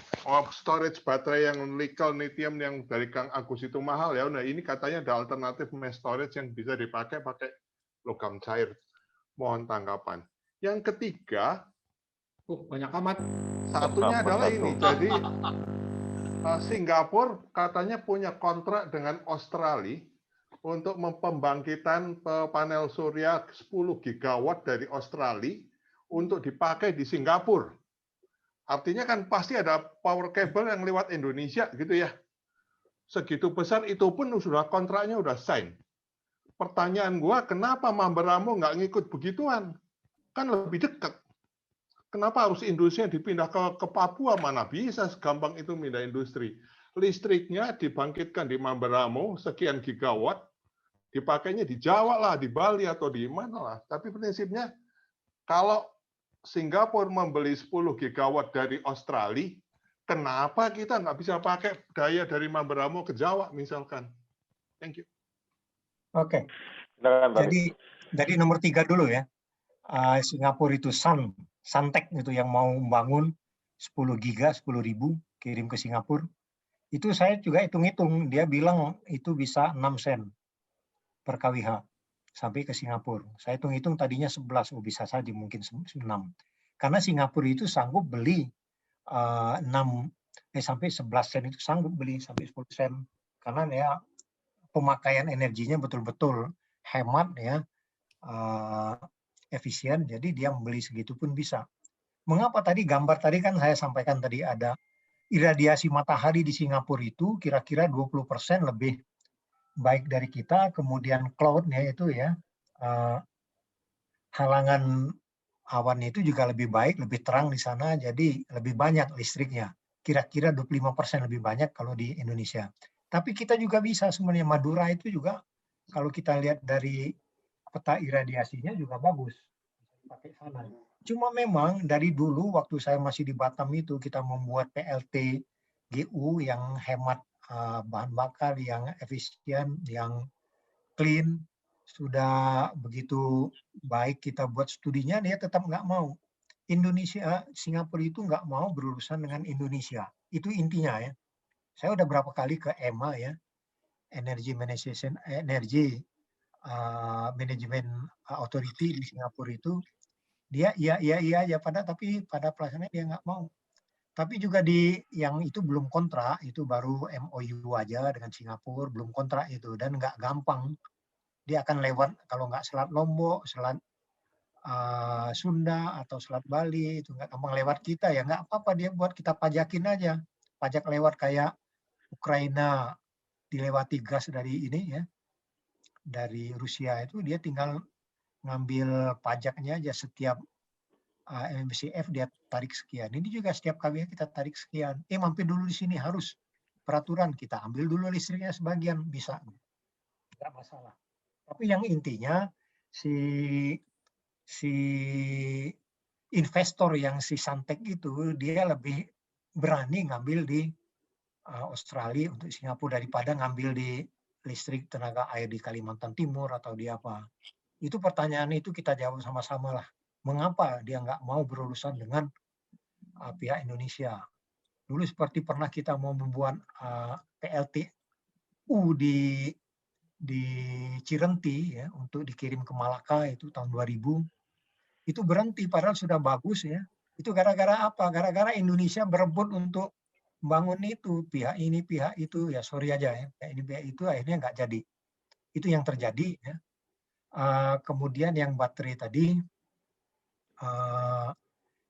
storage baterai yang nikel, lithium yang dari Kang Agus itu mahal ya, nah ini katanya ada alternatif mass storage yang bisa dipakai pakai logam cair. Mohon tanggapan. Yang ketiga, banyak amat. Satunya adalah ini. Jadi Singapura katanya punya kontrak dengan Australia untuk pembangkitan panel surya 10 gigawatt dari Australia untuk dipakai di Singapura. Artinya kan pasti ada power cable yang lewat Indonesia gitu ya. Segitu besar itu pun sudah kontraknya udah sign. Pertanyaan gua, kenapa Mamberamo nggak ngikut begituan? Kan lebih dekat. Kenapa harus industrinya dipindah ke Papua? Mana bisa segampang itu pindah industri. Listriknya dibangkitkan di Mamberamo sekian gigawatt, dipakainya di Jawa lah, di Bali atau di mana lah. Tapi prinsipnya kalau Singapura membeli 10 gigawatt dari Australia, kenapa kita nggak bisa pakai daya dari Mamberamo ke Jawa misalkan? Thank you. Oke. Jadi dari nomor 3 dulu ya. Singapura itu Suntec itu yang mau membangun 10 giga, 10.000 kirim ke Singapura. Itu saya juga hitung-hitung, dia bilang itu bisa 6 sen per kWh sampai ke Singapura. Saya hitung-hitung tadinya 11, bisa saja mungkin 6. Karena Singapura itu sanggup beli 6 sampai 11 sen, itu sanggup beli sampai 10 sen. Karena ya pemakaian energinya betul-betul hemat ya, efisien, jadi dia membeli segitu pun bisa. Mengapa tadi gambar tadi kan saya sampaikan tadi ada iradiasi matahari di Singapura itu kira-kira 20% lebih baik dari kita, kemudian cloud-nya itu ya, halangan awan itu juga lebih baik, lebih terang di sana, jadi lebih banyak listriknya. Kira-kira 25% lebih banyak kalau di Indonesia. Tapi kita juga bisa sebenarnya, Madura itu juga kalau kita lihat dari peta iradiasinya juga bagus. Pakai sana. Cuma memang dari dulu waktu saya masih di Batam itu kita membuat PLT GU yang hemat bahan bakar, yang efisien, yang clean, sudah begitu baik kita buat studinya, dia tetap nggak mau. Indonesia, Singapura itu nggak mau berurusan dengan Indonesia. Itu intinya ya. Saya udah berapa kali ke EMA ya, Energy Management Authority di Singapura itu, dia iya aja tapi pada pelaksanaannya dia nggak mau. Tapi juga di yang itu belum kontrak, itu baru MOU aja dengan Singapura, belum kontrak itu, dan nggak gampang. Dia akan lewat kalau nggak Selat Lombok, Selat Sunda atau Selat Bali, itu nggak gampang lewat kita ya, nggak apa-apa, dia buat kita pajakin aja, pajak lewat kayak Ukraina dilewati gas dari ini ya, dari Rusia itu dia tinggal ngambil pajaknya aja setiap MMBCF dia tarik sekian. Ini juga setiap kali kita tarik sekian. Mampir dulu di sini harus peraturan, kita ambil dulu listriknya sebagian, bisa. Tidak masalah. Tapi yang intinya si investor yang si Santek itu dia lebih berani ngambil di Australia untuk Singapura daripada ngambil di listrik tenaga air di Kalimantan Timur atau di apa. Itu pertanyaan itu kita jawab sama-sama lah. Mengapa dia nggak mau berurusan dengan pihak Indonesia? Dulu seperti pernah kita mau membuat PLTU di Cirenti ya, untuk dikirim ke Malaka itu tahun 2000. Itu berhenti padahal sudah bagus ya. Itu gara-gara apa? Gara-gara Indonesia berebut untuk bangun itu, pihak ini, pihak itu, ya sorry aja ya, pihak ini, pihak itu akhirnya nggak jadi. Itu yang terjadi ya. Kemudian yang baterai tadi,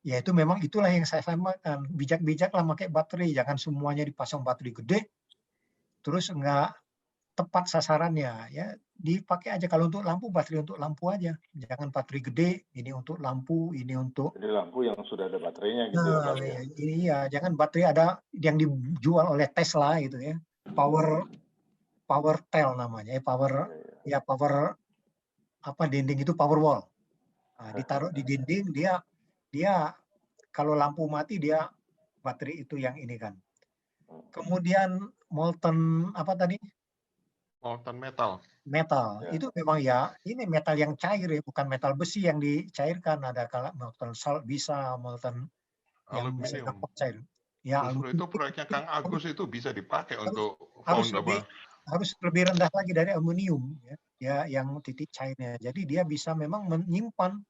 ya itu memang itulah yang saya sampaikan, bijak-bijaklah pakai baterai, jangan semuanya dipasang baterai gede, terus nggak tepat sasarannya ya, dipakai aja kalau untuk lampu, baterai untuk lampu aja, jangan baterai gede, ini untuk lampu, ini untuk. Jadi lampu yang sudah ada baterainya gitu ya Pak ya. Iya, jangan baterai ada yang dijual oleh Tesla gitu ya, power tel namanya, power apa dinding itu power wall. Nah, ditaruh di dinding, dia kalau lampu mati dia baterai itu yang ini kan. Kemudian molten apa tadi? Molten metal. Metal Ya. itu memang ya ini metal yang cair ya, bukan metal besi yang dicairkan. Ada kalau molten salt bisa, molten yang Aluminium. cair. Ya, justru itu proyeknya Kang Agus itu bisa dipakai untuk harus lebih rendah lagi dari aluminium ya, yang titik cairnya. Jadi dia bisa memang menyimpan,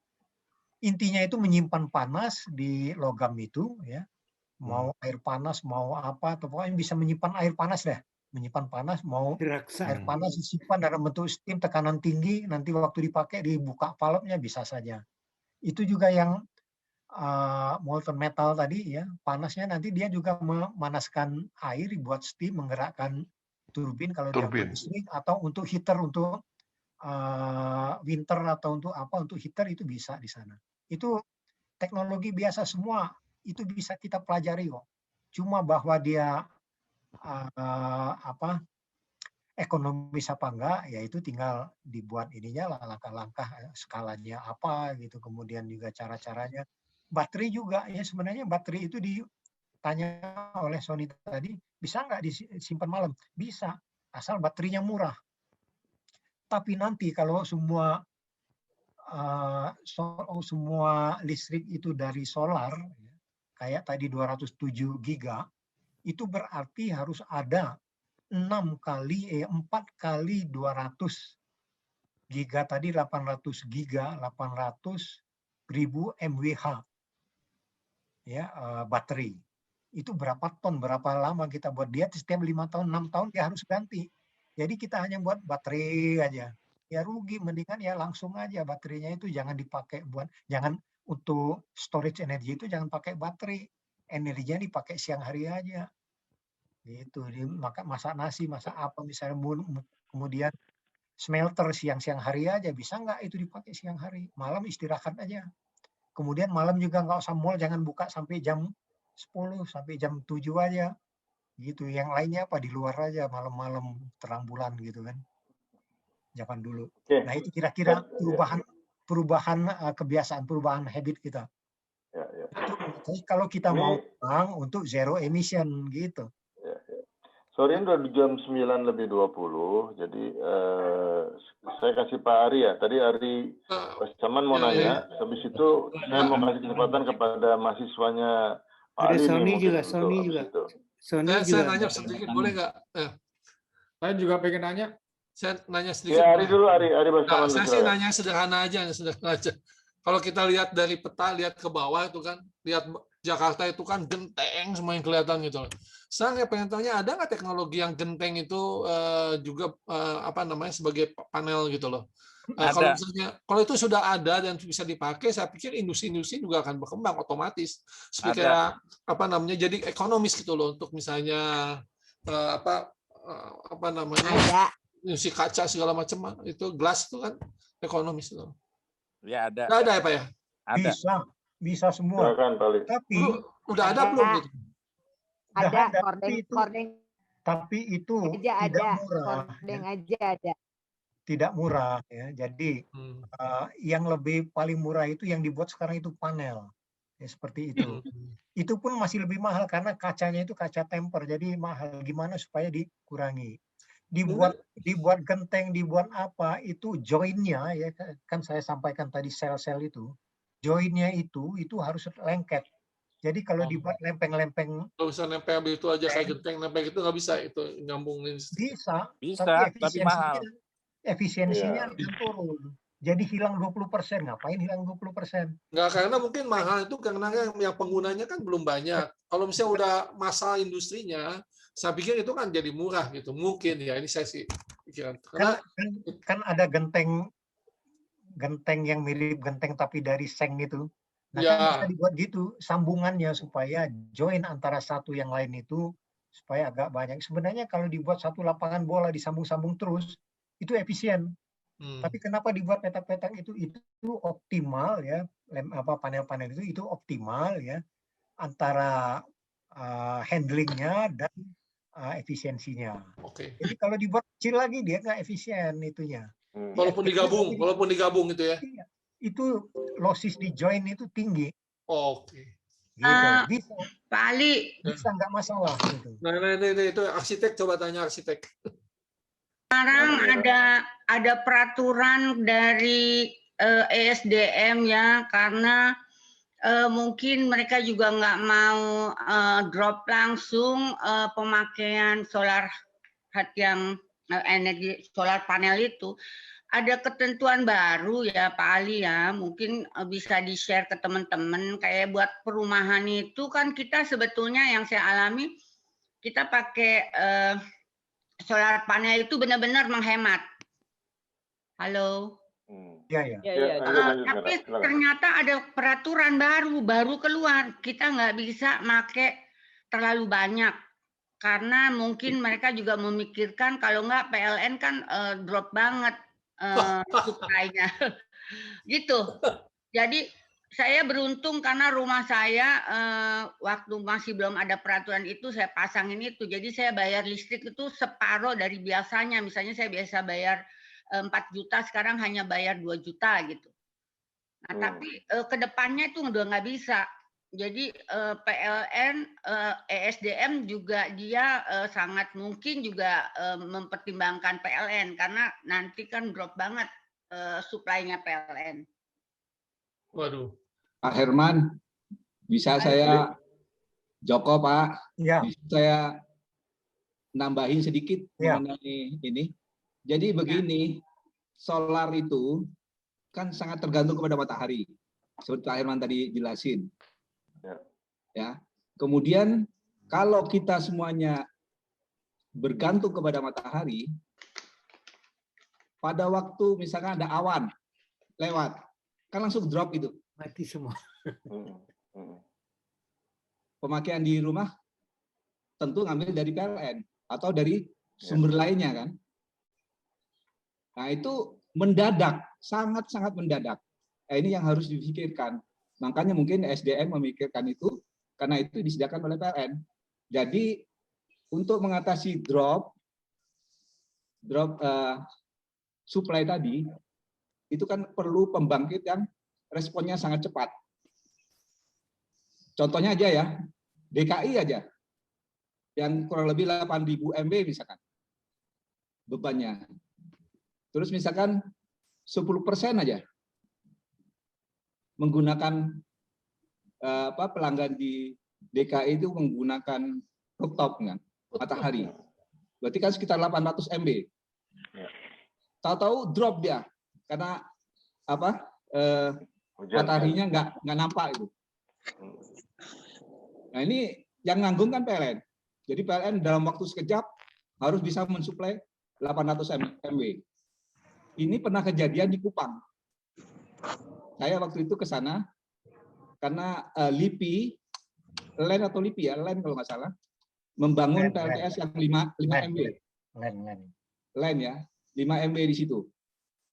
intinya itu menyimpan panas di logam itu ya. Mau air panas, mau apa, atau pokoknya bisa menyimpan air panas deh. Menyimpan panas, mau air panas disimpan dalam bentuk steam, tekanan tinggi, nanti waktu dipakai dibuka valve-nya bisa saja. Itu juga yang molten metal tadi ya, panasnya nanti dia juga memanaskan air buat steam, menggerakkan turbin kalau dia listrik, atau untuk heater, untuk winter atau untuk apa, untuk heater itu bisa di sana. Itu teknologi biasa semua, itu bisa kita pelajari kok. Cuma bahwa dia ekonomis apa enggak, ya itu tinggal dibuat ininya lah, langkah-langkah skalanya apa gitu, kemudian juga cara-caranya. Baterai juga ya, sebenarnya baterai itu ditanya oleh Sony tadi, bisa nggak disimpan malam? Bisa, asal baterainya murah. Tapi nanti kalau semua listrik itu dari solar, kayak tadi 207 giga, itu berarti harus ada 4 kali 200 giga tadi 800 giga 800.000 mWh ya baterai. Itu berapa ton, berapa lama kita buat dia setiap 5 tahun, 6 tahun dia harus ganti. Jadi kita hanya buat baterai aja. Ya rugi, mendingan ya langsung aja baterainya itu jangan dipakai jangan untuk storage energi itu jangan pakai baterai. Energinya dipakai siang hari aja. Gitu, masak nasi, masak apa misalnya kemudian smelter siang-siang hari aja bisa nggak itu dipakai siang hari, malam istirahat aja. Kemudian malam juga nggak usah mall, jangan buka sampai jam 10 sampai jam 7 aja gitu. Yang lainnya apa di luar aja malam-malam terang bulan gitu kan. Zaman dulu. Nah itu kira-kira perubahan kebiasaan, perubahan habit kita. Itu kalau kita mau untuk zero emission gitu. Sorry, udah di jam 9:20, jadi saya kasih Pak Ari ya. Tadi Ari Pak Caman mau nanya, habis itu saya mau kasih kesempatan kepada mahasiswanya Pak Ada Ali Sony nih, juga, mungkin Sony untuk juga. itu. Sony Saya juga. nanya sedikit, boleh nggak? Saya juga pengen nanya. Saya nanya sedikit. Ya, Ari dulu, Ari Pak Nah, Caman. saya sih nanya sederhana aja. Kalau kita lihat dari peta, lihat ke bawah itu kan, lihat Jakarta itu kan genteng semua yang kelihatan gitu loh. Saya pengen tanya, ada nggak teknologi yang genteng itu juga apa namanya sebagai panel gitu loh? Kalau misalnya, kalau itu sudah ada dan bisa dipakai, saya pikir industri-industri juga akan berkembang otomatis. Supaya apa namanya jadi ekonomis gitu loh untuk misalnya apa namanya industri kaca segala macam itu glass itu kan ekonomis loh. Ya ada. Nggak ada ya Pak ya? Ada. Bisa semua. Silakan, Pak Ali. Tapi udah ada belum gitu? Ada, tapi itu tidak murah. Kordeng aja ada. Tidak murah ya. Jadi yang lebih paling murah itu yang dibuat sekarang itu panel. Ya, seperti itu. Itu pun masih lebih mahal karena kacanya itu kaca temper. Jadi mahal. Gimana supaya dikurangi? Dibuat genteng, dibuat apa? Itu joinnya ya kan saya sampaikan tadi sel-sel itu. Joinnya itu harus lengket. Jadi kalau dibuat lempeng-lempeng, kalau bisa nempel itu aja kayak genteng nempel itu nggak bisa itu nyambungin. Bisa, tapi mahal. Efisiensinya akan turun. Jadi hilang 20%. Ngapain hilang 20%? Nggak, karena mungkin mahal itu karena yang penggunanya kan belum banyak. Kalau misalnya udah masa industrinya, saya pikir itu kan jadi murah gitu. Mungkin ya, ini saya sih pikiran. Karena kan ada genteng yang mirip genteng tapi dari seng itu. Nah, kan bisa dibuat gitu sambungannya supaya join antara satu yang lain itu supaya agak banyak. Sebenarnya kalau dibuat satu lapangan bola disambung-sambung terus itu efisien. Tapi kenapa dibuat petak-petak itu optimal ya, panel-panel itu optimal ya antara handlingnya dan efisiensinya. Jadi kalau dibuat kecil lagi dia nggak efisien itunya. Walaupun digabung gitu ya. Itu losses di join itu tinggi. Oke. Gitu. Pak Ali. Bisa nggak masalah gitu. Nah, ini itu arsitek, coba tanya arsitek. Sekarang ada peraturan dari ESDM ya, karena mungkin mereka juga nggak mau drop langsung pemakaian solar yang energi solar panel itu. Ada ketentuan baru ya Pak Ali ya, mungkin bisa di-share ke teman-teman. Kayak buat perumahan itu kan kita sebetulnya yang saya alami, kita pakai solar panel itu benar-benar menghemat. Halo? Iya. Tapi ternyata ada peraturan baru keluar. Kita nggak bisa pakai terlalu banyak. Karena mungkin mereka juga memikirkan kalau nggak PLN kan drop banget supply-nya. Gitu. Jadi saya beruntung karena rumah saya waktu masih belum ada peraturan itu saya pasangin itu. Jadi saya bayar listrik itu separuh dari biasanya. Misalnya saya biasa bayar 4 juta, sekarang hanya bayar 2 juta gitu. Nah, tapi ke depannya itu udah nggak bisa. Jadi PLN, ESDM juga dia sangat mungkin juga mempertimbangkan PLN karena nanti kan drop banget supply-nya PLN. Waduh. Pak Herman, bisa saya Joko, Pak, Ya. saya nambahin sedikit Ya. mengenai ini. Jadi begini, solar itu kan sangat tergantung kepada matahari, seperti Pak Herman tadi jelasin. Ya. Kemudian kalau kita semuanya bergantung kepada matahari, pada waktu misalkan ada awan lewat, kan langsung drop itu. Mati semua. Pemakaian di rumah tentu ngambil dari PLN atau dari sumber lainnya kan. Nah itu mendadak, sangat-sangat mendadak. Nah, ini yang harus dipikirkan. Makanya mungkin SDM memikirkan itu karena itu disediakan oleh PLN. Jadi untuk mengatasi drop supply tadi, itu kan perlu pembangkit yang responnya sangat cepat. Contohnya aja ya, DKI aja, yang kurang lebih 8.000 MW misalkan bebannya. Terus misalkan 10% aja menggunakan pelanggan di DKI itu menggunakan rooftop kan, matahari. Berarti kan sekitar 800 MW. Tahu-tahu drop dia karena mataharinya nggak nampak itu. Nah ini yang nanggung kan PLN. Jadi PLN dalam waktu sekejap harus bisa mensuplai 800 MW. Ini pernah kejadian di Kupang. Saya waktu itu ke sana karena LIPI, LAN atau LIPI ya, LAN kalau nggak salah, membangun PLTS yang 5 MW. LAN ya, 5 MW di situ.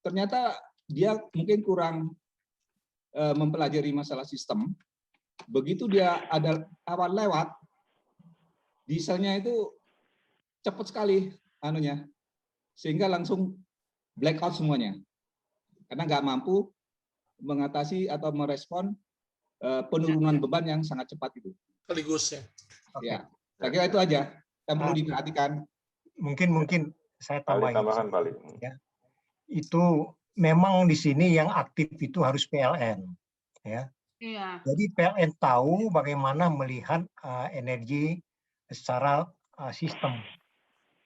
Ternyata dia mungkin kurang mempelajari masalah sistem. Begitu dia ada awan lewat, dieselnya itu cepat sekali anunya, sehingga langsung blackout semuanya, karena nggak mampu mengatasi atau merespon penurunan beban yang sangat cepat itu. Sekaligus ya. Ya, saya kira itu aja yang perlu diperhatikan. Mungkin saya tambahin. Tambahan paling. Ya. Itu memang di sini yang aktif itu harus PLN, ya. Iya. Jadi PLN tahu bagaimana melihat energi secara sistem.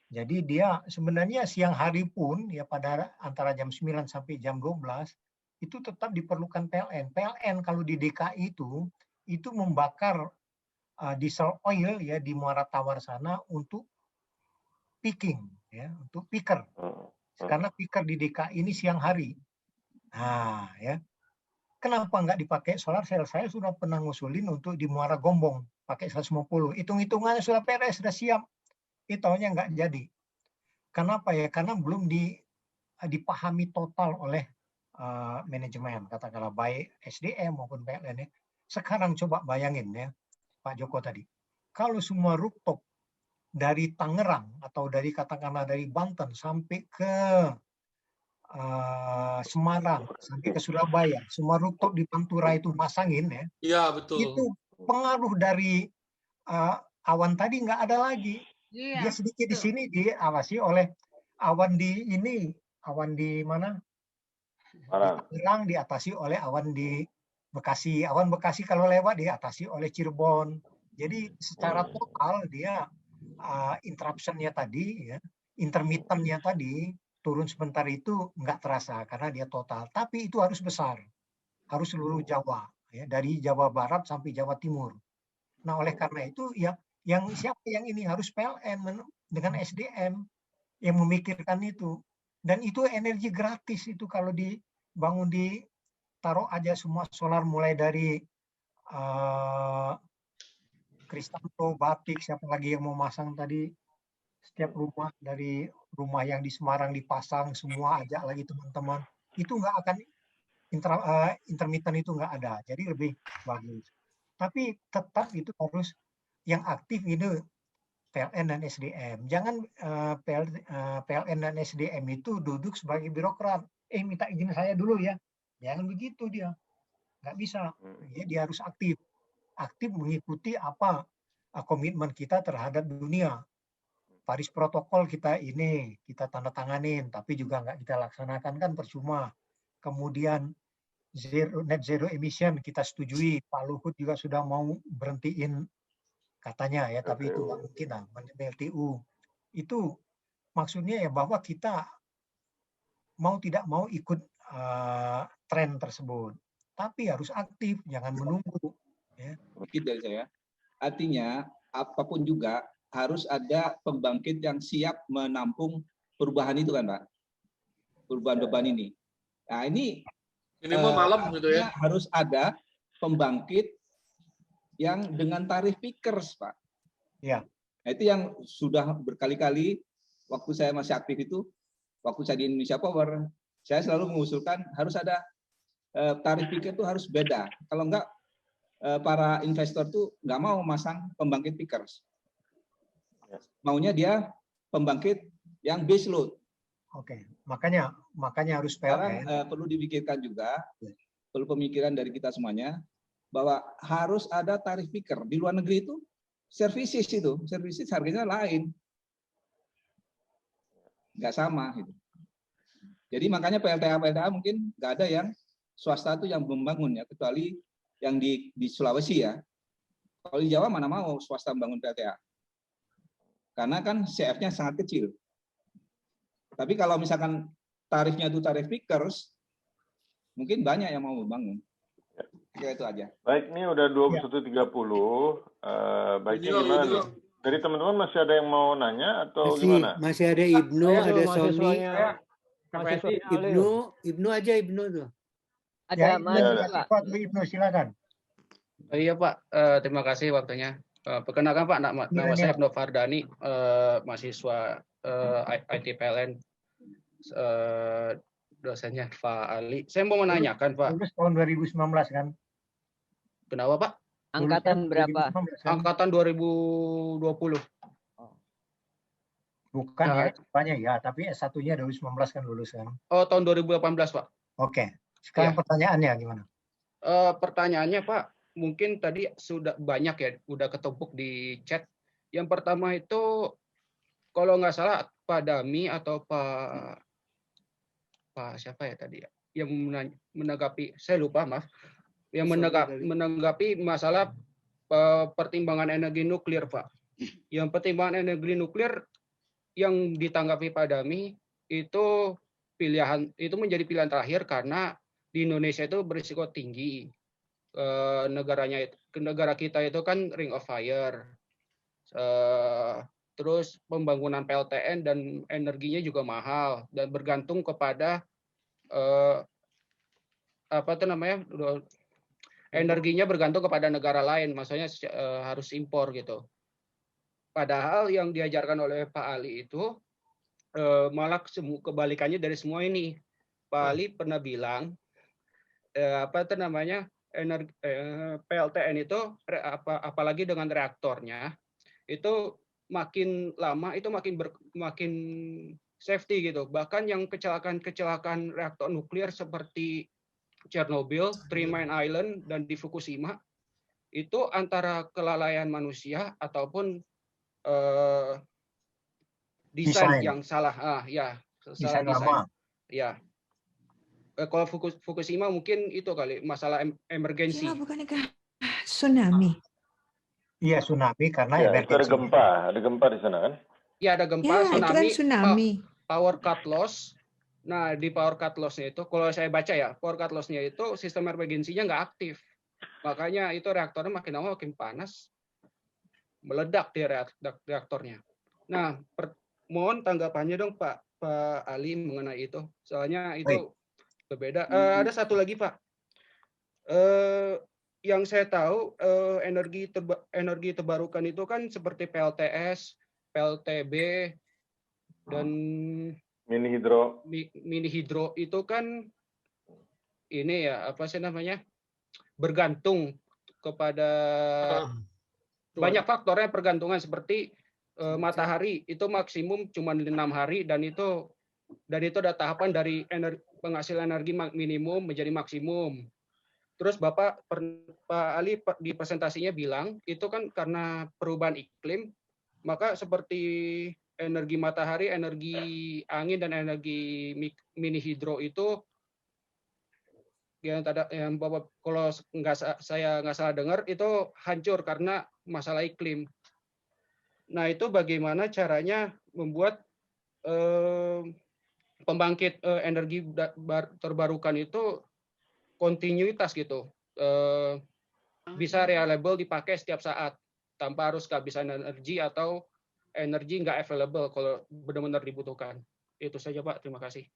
Jadi dia sebenarnya siang hari pun ya pada antara jam 9 sampai jam 12 itu tetap diperlukan PLN. PLN kalau di DKI itu membakar diesel oil ya di Muara Tawar sana untuk picking ya, untuk picker. Karena picker di DKI ini siang hari. Nah, ya. Kenapa nggak dipakai solar cell? Saya sudah pernah ngusulin untuk di Muara Gombong pakai 150. Hitung-hitungannya sudah beres, sudah siap. Itu-nya nggak jadi. Kenapa ya? Karena belum dipahami total oleh manajemen, katakanlah baik SDM maupun PLN. Ya. Sekarang coba bayangin ya, Pak Joko tadi. Kalau semua rooftop dari Tangerang atau dari katakanlah dari Banten sampai ke Semarang sampai ke Surabaya, semua rooftop di Pantura itu masangin ya. Iya betul. Itu pengaruh dari awan tadi nggak ada lagi. Iya, Dia sedikit di sini diawasi oleh awan di ini, awan di mana? Di Tangerang diatasi oleh awan di Bekasi. Awan Bekasi kalau lewat diatasi oleh Cirebon. Jadi secara total dia interruption-nya tadi, ya, intermittent-nya tadi turun sebentar itu nggak terasa karena dia total. Tapi itu harus besar, harus seluruh Jawa, ya, dari Jawa Barat sampai Jawa Timur. Nah oleh karena itu ya, yang siapa yang ini harus PLN dengan SDM yang memikirkan itu. Dan itu energi gratis itu kalau dibangun ditaruh aja semua solar mulai dari Kristanto, Batik, siapa lagi yang mau masang tadi, setiap rumah dari rumah yang di Semarang dipasang semua ajak lagi teman-teman, itu nggak akan intermittent itu nggak ada, jadi lebih bagus. Tapi tetap itu harus yang aktif itu PLN dan SDM. Jangan PLN dan SDM itu duduk sebagai birokrat. Minta izin saya dulu ya. Jangan begitu dia. Nggak bisa. Dia harus aktif. Aktif mengikuti apa komitmen kita terhadap dunia. Paris Protokol kita ini, kita tanda tanganin, tapi juga nggak kita laksanakan kan percuma. Kemudian net zero emission kita setujui. Pak Luhut juga sudah mau berhentiin katanya ya, tapi itu nggak mungkin lah. PLTU itu maksudnya ya bahwa kita mau tidak mau ikut tren tersebut, tapi harus aktif, jangan menunggu. Ya. Sedikit dari saya, artinya apapun juga harus ada pembangkit yang siap menampung perubahan itu kan, Pak, perubahan beban ini. Nah ini minimal malam gitu ya. Harus ada pembangkit yang dengan tarif pickers, Pak. Ya. Nah, itu yang sudah berkali-kali waktu saya masih aktif itu, waktu saya di Indonesia Power, saya selalu mengusulkan harus ada tarif picker itu harus beda. Kalau enggak, para investor tuh nggak mau masang pembangkit pickers. Maunya dia pembangkit yang base load. Oke, makanya harus PLN. Sekarang perlu dipikirkan juga, perlu pemikiran dari kita semuanya, bahwa harus ada tarif picker. Di luar negeri itu, services harganya lain. Nggak sama. Gitu. Jadi makanya PLTA mungkin nggak ada yang swasta itu yang membangun ya, kecuali yang di Sulawesi ya. Kalau di Jawa mana mau swasta membangun PLTA. Karena kan CF-nya sangat kecil. Tapi kalau misalkan tarifnya itu tarif pickers, mungkin banyak yang mau membangun. Kira itu aja. Baik, ini udah 21.30. Baiknya gimana nih? Dari teman-teman masih ada yang mau nanya atau gimana? Masih ada Ibnu, ada Sony. Ibnu aja tuh. Ada mahasiswa. Ibnu silakan. Iya Pak, terima kasih waktunya. Perkenalkan Pak, nama saya Ibnu Fardani, mahasiswa IT PLN, dosennya Pak Ali. Saya mau menanyakan Pak. Lulus tahun 2019 kan? Kenapa Pak? Angkatan berapa? Angkatan 2020. Bukan ya, banyak ya, tapi S1-nya 2019 kan lulus kan? Oh, tahun 2018 Pak. Oke, sekarang pertanyaannya gimana? Pertanyaannya Pak, mungkin tadi sudah banyak ya, udah ketumpuk di chat. Yang pertama itu, kalau nggak salah Pak Dami atau Pak siapa ya tadi ya, yang menanggapi, saya lupa maaf, yang menanggapi masalah pertimbangan energi nuklir Pak. Yang pertimbangan energi nuklir yang ditanggapi Pak Dami itu menjadi pilihan terakhir karena di Indonesia itu berisiko tinggi. Negara kita itu kan Ring of Fire. Terus pembangunan PLTN dan energinya juga mahal dan bergantung kepada energinya bergantung kepada negara lain, maksudnya harus impor gitu. Padahal yang diajarkan oleh Pak Ali itu malah kebalikannya dari semua ini. Pak Ali pernah bilang PLTN itu apalagi dengan reaktornya itu makin lama itu makin safety gitu. Bahkan yang kecelakaan reaktor nuklir seperti Chernobyl, Three Mile Island dan di Fukushima itu antara kelalaian manusia ataupun desain yang salah. Desain lama. Ya. Kalau Fukushima mungkin itu kali masalah emergensi. Ya, bukankah tsunami? Iya, tsunami karena ada gempa di sana kan? Iya, ada gempa, ya, tsunami. Itu kan tsunami. Power cut loss. Nah, di power cut loss-nya itu, kalau saya baca ya, power cut loss-nya itu sistem emergensinya nggak aktif. Makanya itu reaktornya makin lama makin panas, meledak di reaktornya. Nah, mohon tanggapannya dong Pak Ali mengenai itu. Soalnya itu berbeda. Ada satu lagi Pak. Yang saya tahu energi terbarukan itu kan seperti PLTS, PLTB, dan mini hidro itu kan ini ya apa sih namanya bergantung kepada banyak faktornya pergantungan seperti matahari itu maksimum cuma 6 hari dan itu ada tahapan dari penghasil energi minimum menjadi maksimum. Terus Pak Ali di presentasinya bilang itu kan karena perubahan iklim, maka seperti energi matahari, energi angin dan energi mini hidro itu yang Bapak kalau saya nggak salah dengar itu hancur karena masalah iklim. Nah, itu bagaimana caranya membuat pembangkit energi terbarukan itu kontinuitas gitu, bisa reliable dipakai setiap saat tanpa harus kehabisan energi atau energi nggak available kalau benar-benar dibutuhkan. Itu saja Pak, terima kasih.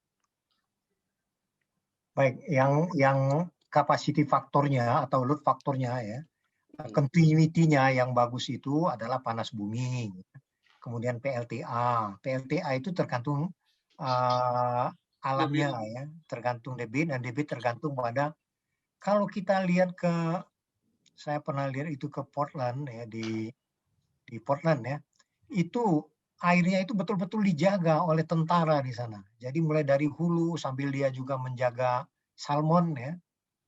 Baik, yang capacity faktornya atau load faktornya ya, continuity-nya yang bagus itu adalah panas bumi. Kemudian PLTA. PLTA itu tergantung alamnya ya, tergantung debit, dan debit tergantung pada, kalau kita lihat saya pernah lihat itu ke Portland ya, di Portland ya, itu airnya itu betul-betul dijaga oleh tentara di sana. Jadi mulai dari hulu sambil dia juga menjaga salmon ya,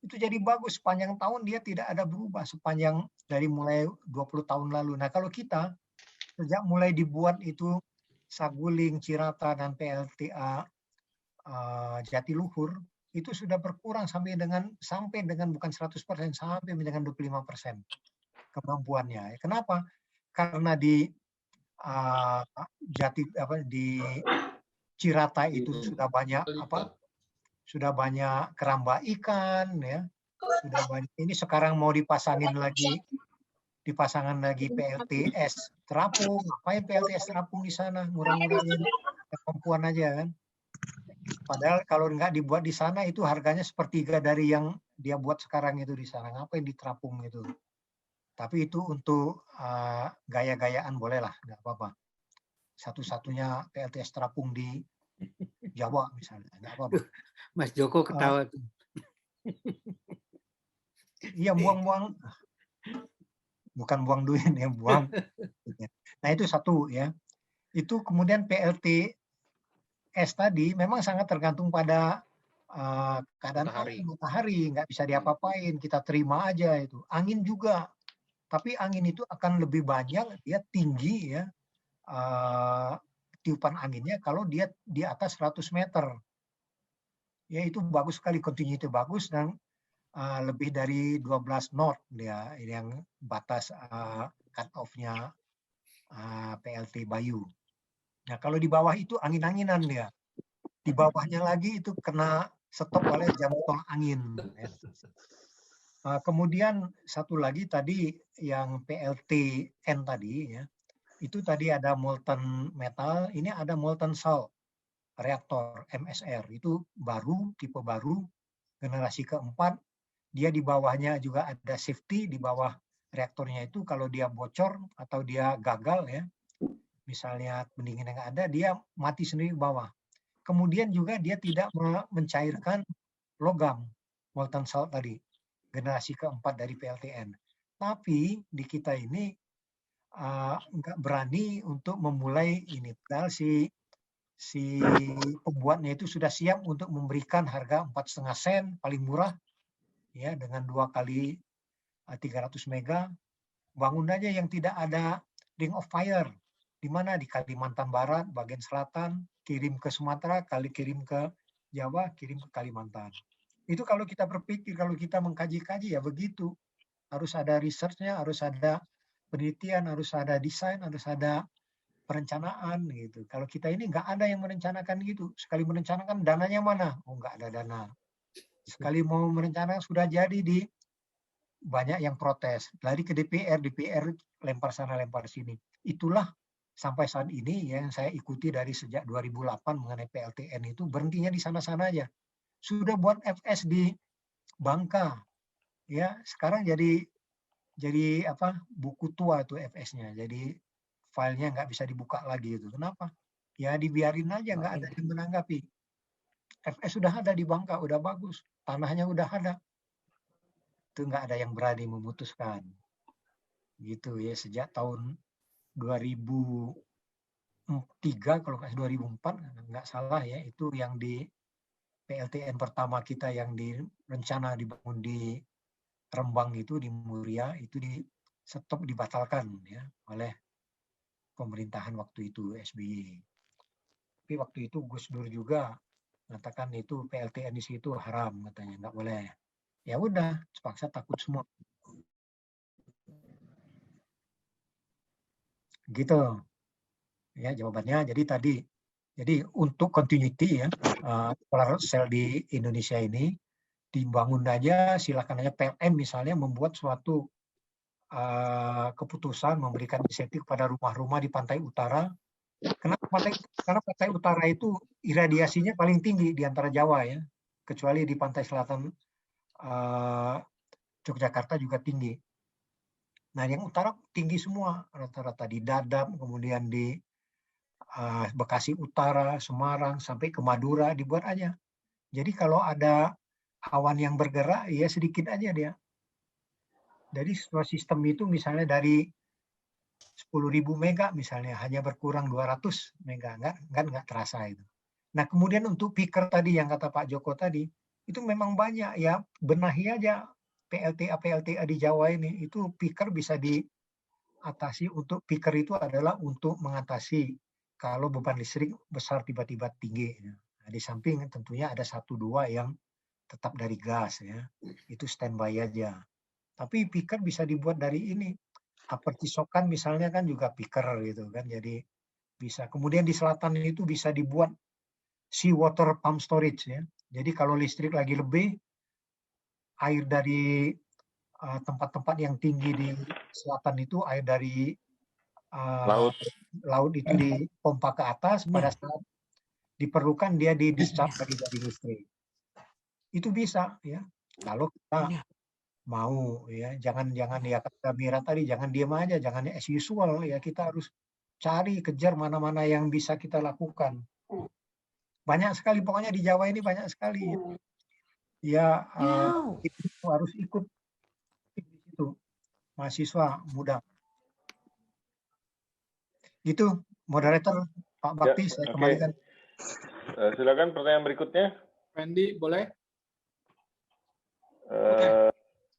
itu jadi bagus sepanjang tahun, dia tidak ada berubah sepanjang dari mulai 20 tahun lalu. Nah kalau kita sejak mulai dibuat itu Saguling, Cirata, dan PLTA Jatiluhur, itu sudah berkurang sampai dengan bukan 100%, sampai dengan 25% kemampuannya. Kenapa? Karena di di Cirata itu sudah banyak keramba ikan ya, sudah banyak. Ini sekarang mau dipasangin lagi PLTS terapung. Ngapain PLTS terapung di sana? Murah-murahin kemampuan aja kan. Padahal kalau nggak dibuat di sana itu harganya sepertiga dari yang dia buat sekarang itu di sana. Ngapain diterapung itu? Tapi itu untuk gaya-gayaan boleh lah, nggak apa-apa. Satu-satunya PLTS terapung di Jawa misalnya, nggak apa-apa. Mas Joko ketawa tuh. Iya, buang-buang, bukan buang duit ya, buang. Nah itu satu ya. Itu kemudian PLTS tadi memang sangat tergantung pada keadaan matahari, nggak bisa diapa-apain, kita terima aja itu. Angin juga, tapi angin itu akan lebih banyak, dia tinggi ya, tiupan anginnya kalau dia di atas 100 meter. Ya itu bagus sekali, continuity bagus, dan lebih dari 12 knot dia, yang batas cut off-nya PLT Bayu. Nah kalau di bawah itu angin-anginan dia. Di bawahnya lagi itu kena stop oleh jam tol angin. Ya. Kemudian satu lagi tadi yang PLTN tadi ya, itu tadi ada molten metal, ini ada molten salt reaktor MSR, itu baru, tipe baru, generasi keempat. Dia di bawahnya juga ada safety di bawah reaktornya itu, kalau dia bocor atau dia gagal ya, misalnya pendingin yang ada, dia mati sendiri di bawah. Kemudian juga dia tidak mencairkan logam, molten salt tadi, generasi keempat dari PLTN. Tapi di kita ini nggak berani untuk memulai ini. Padahal si pembuatnya itu sudah siap untuk memberikan harga 4,5 sen paling murah, ya, dengan 2 kali 300 mega. Bangun aja yang tidak ada ring of fire. Di mana? Di Kalimantan Barat, bagian selatan, kirim ke Sumatera, kirim ke Jawa, kirim ke Kalimantan. Itu kalau kita berpikir, kalau kita mengkaji-kaji ya begitu. Harus ada research-nya, harus ada penelitian, harus ada desain, harus ada perencanaan gitu. Kalau kita ini nggak ada yang merencanakan gitu. Sekali merencanakan, dananya mana? Oh, nggak ada dana. Sekali mau merencanakan sudah jadi, banyak yang protes. Lari ke DPR lempar sana lempar sini. Itulah sampai saat ini yang saya ikuti dari sejak 2008 mengenai PLTN itu, berhentinya di sana-sana aja. Sudah buat FS di Bangka, ya sekarang jadi buku tua tuh FS-nya. Jadi filenya nggak bisa dibuka lagi itu. Kenapa? Ya dibiarin aja, nggak ada yang menanggapi. FS sudah ada di Bangka, udah bagus, tanahnya udah ada. Itu nggak ada yang berani memutuskan. Gitu ya, sejak tahun 2003 kalau nggak 2004 nggak salah ya, itu yang di PLTN pertama kita yang direncana dibangun di Rembang itu, di Muria, itu di stop, dibatalkan ya oleh pemerintahan waktu itu SBY. Tapi waktu itu Gus Dur juga mengatakan itu PLTN di situ haram, katanya nggak boleh. Ya udah, terpaksa takut semua. Gitu. Ya jawabannya. Jadi untuk continuity ya, solar cell di Indonesia ini dibangun aja, silakan aja PLN misalnya membuat suatu keputusan memberikan insentif pada rumah-rumah di pantai utara. Karena pantai utara itu iradiasinya paling tinggi di antara Jawa ya, kecuali di pantai selatan Yogyakarta juga tinggi. Nah yang utara tinggi semua, rata-rata di Dadap, kemudian di Bekasi Utara, Semarang, sampai ke Madura dibuat aja. Jadi kalau ada awan yang bergerak, ya sedikit aja dia. Dari sistem itu misalnya dari 10.000 mega misalnya hanya berkurang 200 mega, nggak terasa itu. Nah kemudian untuk peaker tadi yang kata Pak Joko tadi, itu memang banyak ya, benahi aja PLTA di Jawa ini, itu peaker bisa diatasi. Untuk peaker itu adalah untuk mengatasi kalau beban listrik besar tiba-tiba tinggi. Nah, di samping tentunya ada 1-2 yang tetap dari gas ya, itu standby aja. Tapi peaker bisa dibuat dari ini, Percisokan misalnya kan juga peaker gitu kan, jadi bisa. Kemudian di selatan itu bisa dibuat sea water pump storage ya. Jadi kalau listrik lagi lebih, air dari tempat-tempat yang tinggi di selatan itu, air dari laut itu dipompa ke atas, pada saat diperlukan dia di-discharge lagi dari listrik. Itu bisa ya, kalau kita mau ya, jangan ya kata Mira tadi, jangan diam aja, jangan as usual ya, kita harus cari, kejar mana-mana yang bisa kita lakukan. Banyak sekali, pokoknya di Jawa ini banyak sekali ya, harus ikut itu mahasiswa muda. Itu moderator Pak Bakti, saya kembalikan. Silakan pertanyaan berikutnya. Fendi, boleh?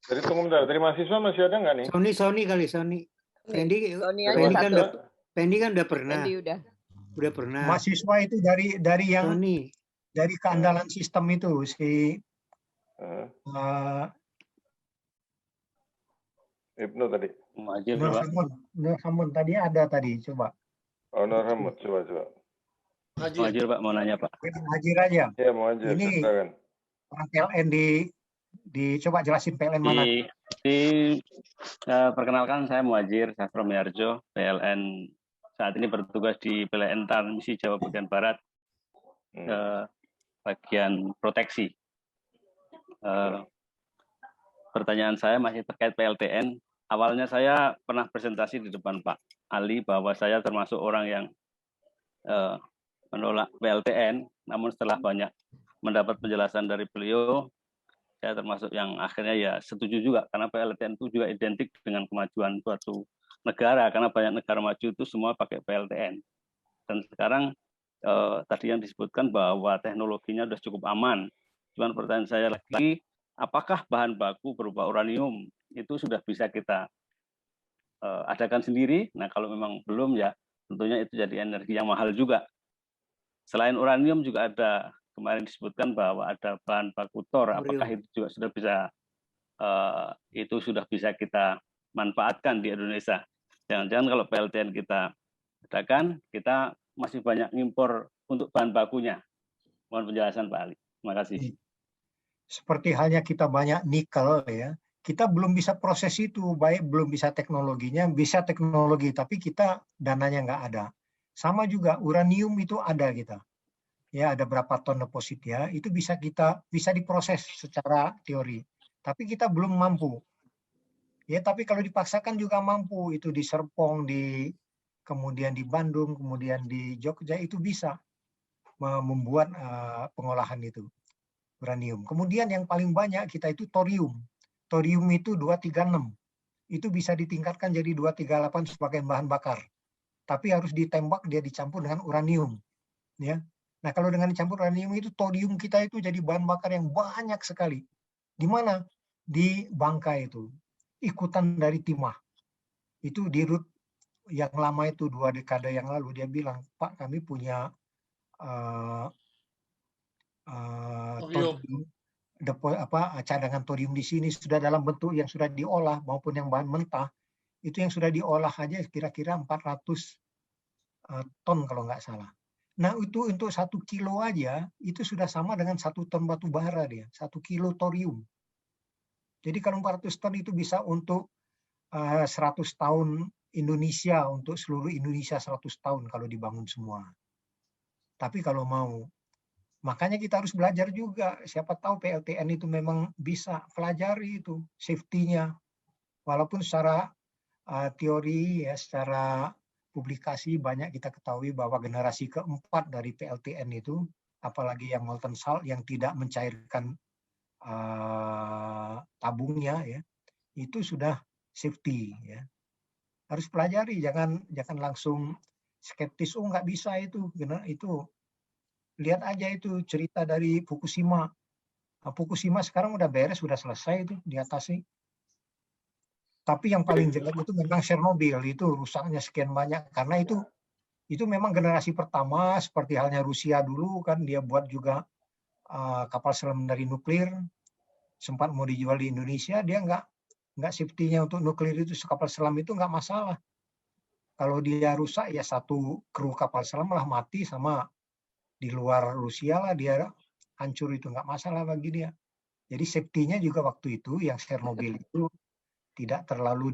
Jadi tunggu bentar, dari mahasiswa masih ada nggak nih? Sony kali, Sony. Fendi kan udah pernah. Udah pernah. Mahasiswa itu dari yang Sony. Dari keandalan sistem itu si Ibnu tadi. Nur Hamun tadi ada tadi, coba. Oh, Nur Hamun, coba. Muhajir Pak, mau nanya Pak. Muhajir aja. Iya, Muhajir. Ini silakan. orang PLN coba jelasin PLN mana. Perkenalkan, saya Muhajir Sastro Miharjo, PLN saat ini bertugas di PLN Transmisi Jawa bagian Barat, bagian proteksi. Pertanyaan saya masih terkait PLTN. Awalnya saya pernah presentasi di depan Pak Ali bahwa saya termasuk orang yang menolak PLTN, namun setelah banyak mendapat penjelasan dari beliau, saya termasuk yang akhirnya ya setuju juga, karena PLTN itu juga identik dengan kemajuan suatu negara, karena banyak negara maju itu semua pakai PLTN. Dan sekarang tadi yang disebutkan bahwa teknologinya sudah cukup aman. Cuman pertanyaan saya lagi, apakah bahan baku berupa uranium itu sudah bisa kita adakan sendiri? Nah kalau memang belum ya tentunya itu jadi energi yang mahal juga. Selain uranium juga ada, kemarin disebutkan bahwa ada bahan baku thor, apakah itu juga sudah bisa kita manfaatkan di Indonesia? Jangan-jangan kalau PLTN kita adakan, kita masih banyak ngimpor untuk bahan bakunya. Mohon penjelasan Pak Ali. Terima kasih. Seperti halnya kita banyak nikel ya, kita belum bisa proses itu, baik belum bisa teknologinya, bisa teknologi, tapi kita dananya nggak ada. Sama juga uranium itu ada kita. Ya ada berapa ton deposit ya, itu bisa diproses secara teori. Tapi kita belum mampu. Ya tapi kalau dipaksakan juga mampu, itu di Serpong, kemudian di Bandung, kemudian di Jogja itu bisa membuat pengolahan itu uranium. Kemudian yang paling banyak kita itu thorium. Thorium itu 236. Itu bisa ditingkatkan jadi 238 sebagai bahan bakar. Tapi harus ditembak, dia dicampur dengan uranium. Ya. Nah, kalau dengan dicampur uranium itu, thorium kita itu jadi bahan bakar yang banyak sekali. Di mana? Di Bangka itu. Ikutan dari timah. Itu di Rut yang lama itu 2 dekade yang lalu, dia bilang, Pak kami punya cadangan thorium di sini sudah dalam bentuk yang sudah diolah maupun yang bahan mentah, itu yang sudah diolah aja kira-kira 400 ton kalau nggak salah. Nah itu untuk 1 kilo aja itu sudah sama dengan 1 ton batu bara dia, 1 kilo thorium. Jadi kalau 400 ton itu bisa untuk 100 tahun Indonesia, untuk seluruh Indonesia 100 tahun kalau dibangun semua. Tapi kalau mau, makanya kita harus belajar juga. Siapa tahu PLTN itu memang bisa pelajari itu safety-nya. Walaupun secara teori ya, secara publikasi banyak kita ketahui bahwa generasi keempat dari PLTN itu, apalagi yang molten salt yang tidak mencairkan tabungnya ya, itu sudah safety ya. Harus pelajari, jangan langsung skeptis, oh nggak bisa itu lihat aja itu cerita dari Fukushima. Nah, Fukushima sekarang udah beres, sudah selesai itu diatasi. Tapi yang paling jelek itu memang Chernobyl, itu rusaknya sekian banyak karena itu memang generasi pertama, seperti halnya Rusia dulu kan, dia buat juga kapal selam dari nuklir, sempat mau dijual di Indonesia, dia nggak safety-nya untuk nuklir itu, kapal selam itu nggak masalah. Kalau dia rusak ya satu kru kapal selam malah mati, sama di luar Rusia lah dia hancur, itu nggak masalah bagi dia. Jadi safety-nya juga waktu itu yang Chernobyl itu tidak terlalu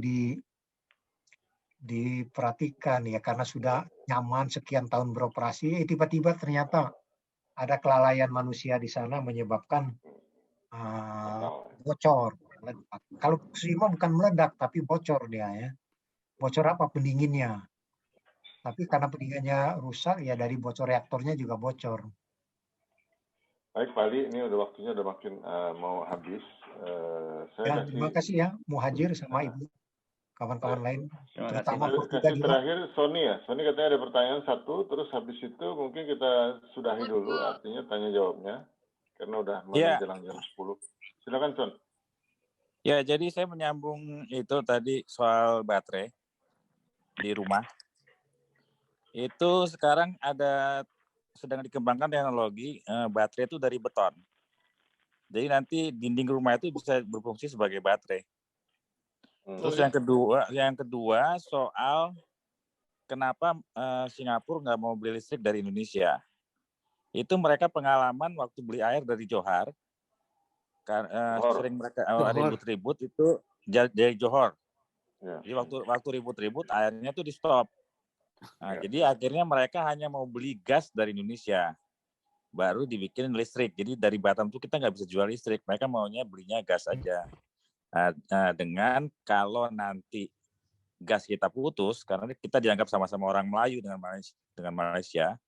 diperhatikan ya, karena sudah nyaman sekian tahun beroperasi, tiba-tiba ternyata ada kelalaian manusia di sana menyebabkan bocor. Kalau Fukushima bukan meledak tapi bocor dia ya. Bocor apa? Pendinginnya. Tapi karena pendinginnya rusak ya, dari bocor reaktornya juga bocor. Baik Pak Ali, ini udah waktunya udah makin mau habis. Terima kasih ya Muhajir sama Ibu, kawan-kawan lain. Terutama kasih terakhir Sony ya. Sony katanya ada pertanyaan satu, terus habis itu mungkin kita sudahi dulu, artinya tanya jawabnya, karena udah menjelang jam 10. Silakan Son. Ya, jadi saya menyambung itu tadi soal baterai di rumah. Itu sekarang sedang dikembangkan teknologi baterai itu dari beton. Jadi nanti dinding rumah itu bisa berfungsi sebagai baterai. Terus yang kedua soal kenapa Singapura nggak mau beli listrik dari Indonesia. Itu mereka pengalaman waktu beli air dari Johor. Sering mereka ribut-ribut itu dari Johor. Jadi waktu ribut-ribut airnya tuh di stop. Nah, jadi akhirnya mereka hanya mau beli gas dari Indonesia, baru dibikin listrik. Jadi dari Batam tuh kita nggak bisa jual listrik, mereka maunya belinya gas aja. Dengan kalau nanti gas kita putus, karena kita dianggap sama-sama orang Melayu dengan Malaysia,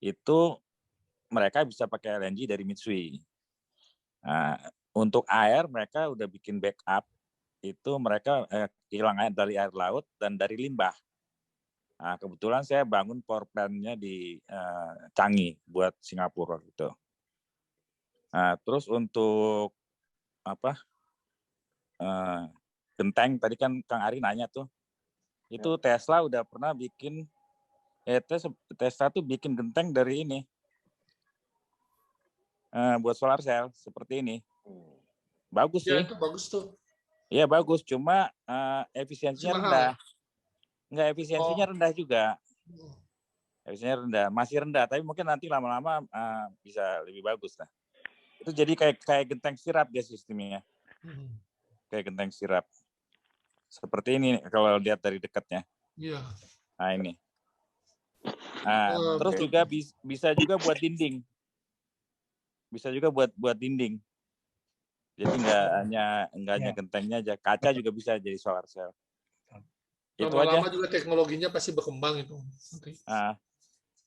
itu mereka bisa pakai LNG dari Mitsui. Untuk air mereka udah bikin backup, itu mereka hilang air dari air laut dan dari limbah. Nah, kebetulan saya bangun power plant-nya di Changi buat Singapura gitu. Nah, terus untuk genteng tadi kan Kang Ari nanya tuh, itu Tesla udah pernah bikin, Tesla tuh bikin genteng dari ini, buat solar cell seperti ini. Bagus sih. Ya itu bagus tuh. Iya bagus, cuma efisiensinya rendah. Enggak, efisiensinya rendah juga. Efisiensinya rendah, masih rendah, tapi mungkin nanti lama-lama bisa lebih bagus lah. Itu jadi kayak genteng sirap dia sistemnya. Kayak genteng sirap. Seperti ini kalau lihat dari dekatnya. Iya. Nah ini. Nah, terus juga bisa juga buat dinding. Bisa juga buat dinding. Jadi nggak hanya gentengnya aja, kaca juga bisa jadi solar cell. Lama-lama juga teknologinya pasti berkembang itu. Nah,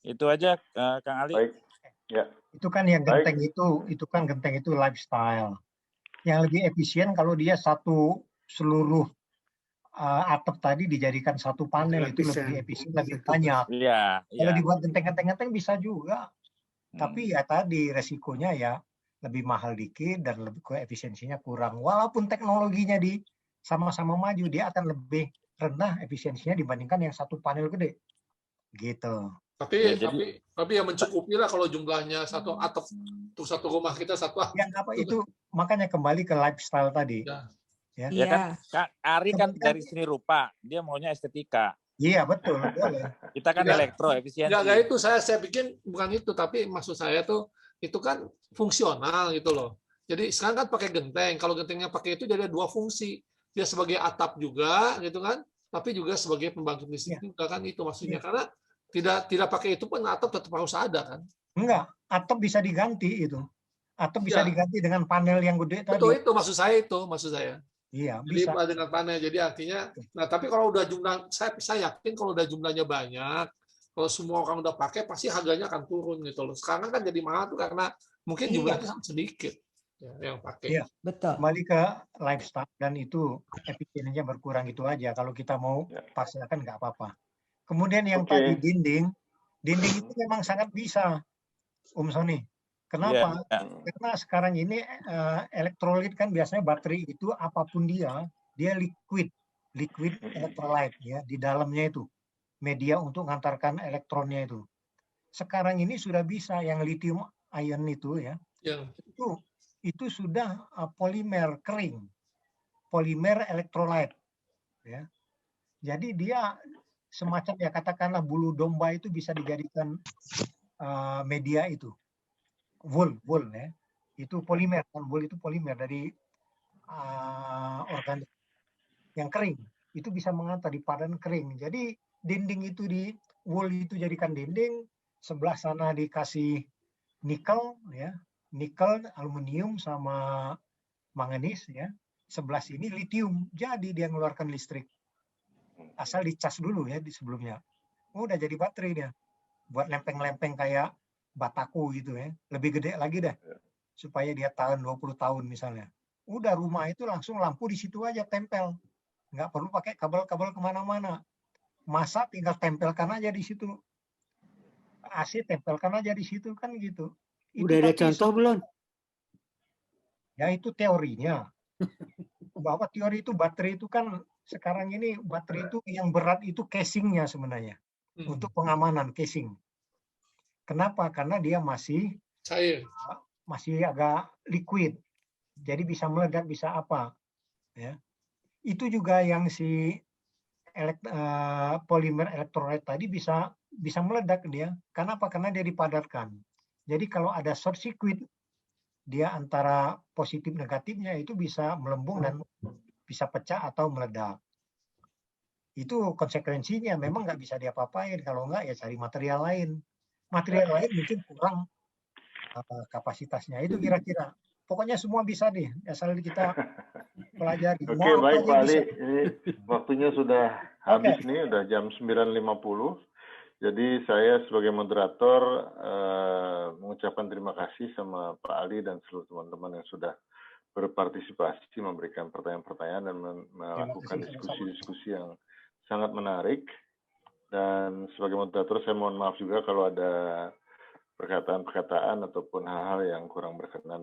itu aja Kang Ali. Baik. Ya. Itu kan yang genteng itu kan genteng itu lifestyle. Yang lebih efisien kalau dia seluruh atap tadi dijadikan satu panel, itu lebih efisien, lebih banyak. Iya. Kalau dibuat genteng-genteng bisa juga. Tapi ya tadi resikonya ya lebih mahal dikit dan lebih efisiensinya kurang. Walaupun teknologinya sama-sama maju, dia akan lebih rendah efisiensinya dibandingkan yang satu panel gede. Gitu. Tapi Ya, tapi ya mencukupi lah kalau jumlahnya satu atap untuk satu rumah kita satu atap. Yang apa itu makanya kembali ke lifestyle tadi. Ya. Ya kan, Kak Ari kan dari seni rupa, dia maunya estetika. Iya betul, boleh. Kita kan elektro efisiensi. Ya itu saya bikin bukan itu, tapi maksud saya tuh itu kan fungsional gitu loh. Jadi sekarang kan pakai genteng. Kalau gentengnya pakai itu jadi ada dua fungsi. Dia sebagai atap juga gitu kan, tapi juga sebagai pembangkit listrik juga kan itu maksudnya. Karena tidak pakai itu pun atap tetap harus ada kan. Enggak, atap bisa diganti itu. Atap bisa diganti dengan panel yang gede tadi. Betul, itu maksud saya. Iya, Jadi bisa. dengan panel. Jadi artinya, nah tapi kalau udah jumlah, saya yakin kalau udah jumlahnya banyak, kalau semua orang udah pakai, pasti harganya akan turun gitu loh. Sekarang kan jadi mahal tuh karena mungkin jumlahnya sangat sedikit yang pakai. Iya, betul. Kembali ke lifestyle dan itu efisiensinya berkurang itu aja. Kalau kita mau paksakan nggak apa-apa. Kemudian yang tadi dinding itu memang sangat bisa, Sony. Kenapa? Karena sekarang ini elektrolit kan biasanya baterai itu apapun dia liquid electrolyte ya di dalamnya itu media untuk mengantarkan elektronnya itu. Sekarang ini sudah bisa yang lithium ion itu ya. Itu sudah polimer kering, polimer electrolyte ya. Jadi dia semacam ya katakanlah bulu domba itu bisa dijadikan media itu. Wool ya. Itu polimer kan, wool itu polimer dari organik yang kering. Itu bisa mengantar di padan kering. Jadi dinding itu di wool itu jadikan dinding, sebelah sana dikasih nikel ya, nikel, aluminium sama manganis ya. Sebelah sini lithium. Jadi dia mengeluarkan listrik. Asal dicas dulu ya di sebelumnya. Udah jadi baterai dia. Buat lempeng-lempeng kayak bataku gitu ya. Lebih gede lagi dah. Supaya dia tahan 20 tahun misalnya. Udah rumah itu langsung lampu di situ aja tempel. Nggak perlu pakai kabel-kabel kemana-mana. Masa tinggal tempelkan aja di situ. AC tempelkan aja di situ kan gitu. Udah ada contoh belum? Ya itu teorinya. Bahwa teori itu baterai itu kan sekarang ini baterai itu yang berat itu casingnya sebenarnya. Untuk pengamanan casing. Kenapa? Karena dia masih cair. Masih agak liquid. Jadi bisa meledak, bisa apa. Ya. Itu juga yang si polimer elektrolit tadi bisa meledak dia. Kenapa? Karena dia dipadatkan. Jadi kalau ada short circuit, dia antara positif negatifnya itu bisa melembung dan bisa pecah atau meledak. Itu konsekuensinya memang nggak bisa diapa-apain. Kalau nggak ya cari material lain. Material lain mungkin kurang kapasitasnya. Itu kira-kira. Pokoknya semua bisa deh. Asal kita pelajari. Oke, baik Pak Ali. Ini waktunya sudah habis nih, udah jam 9.50. Jadi saya sebagai moderator mengucapkan terima kasih sama Pak Ali dan seluruh teman-teman yang sudah berpartisipasi, memberikan pertanyaan-pertanyaan dan melakukan diskusi-diskusi yang sangat menarik. Dan sebagai moderator saya mohon maaf juga kalau ada perkataan-perkataan ataupun hal-hal yang kurang berkenan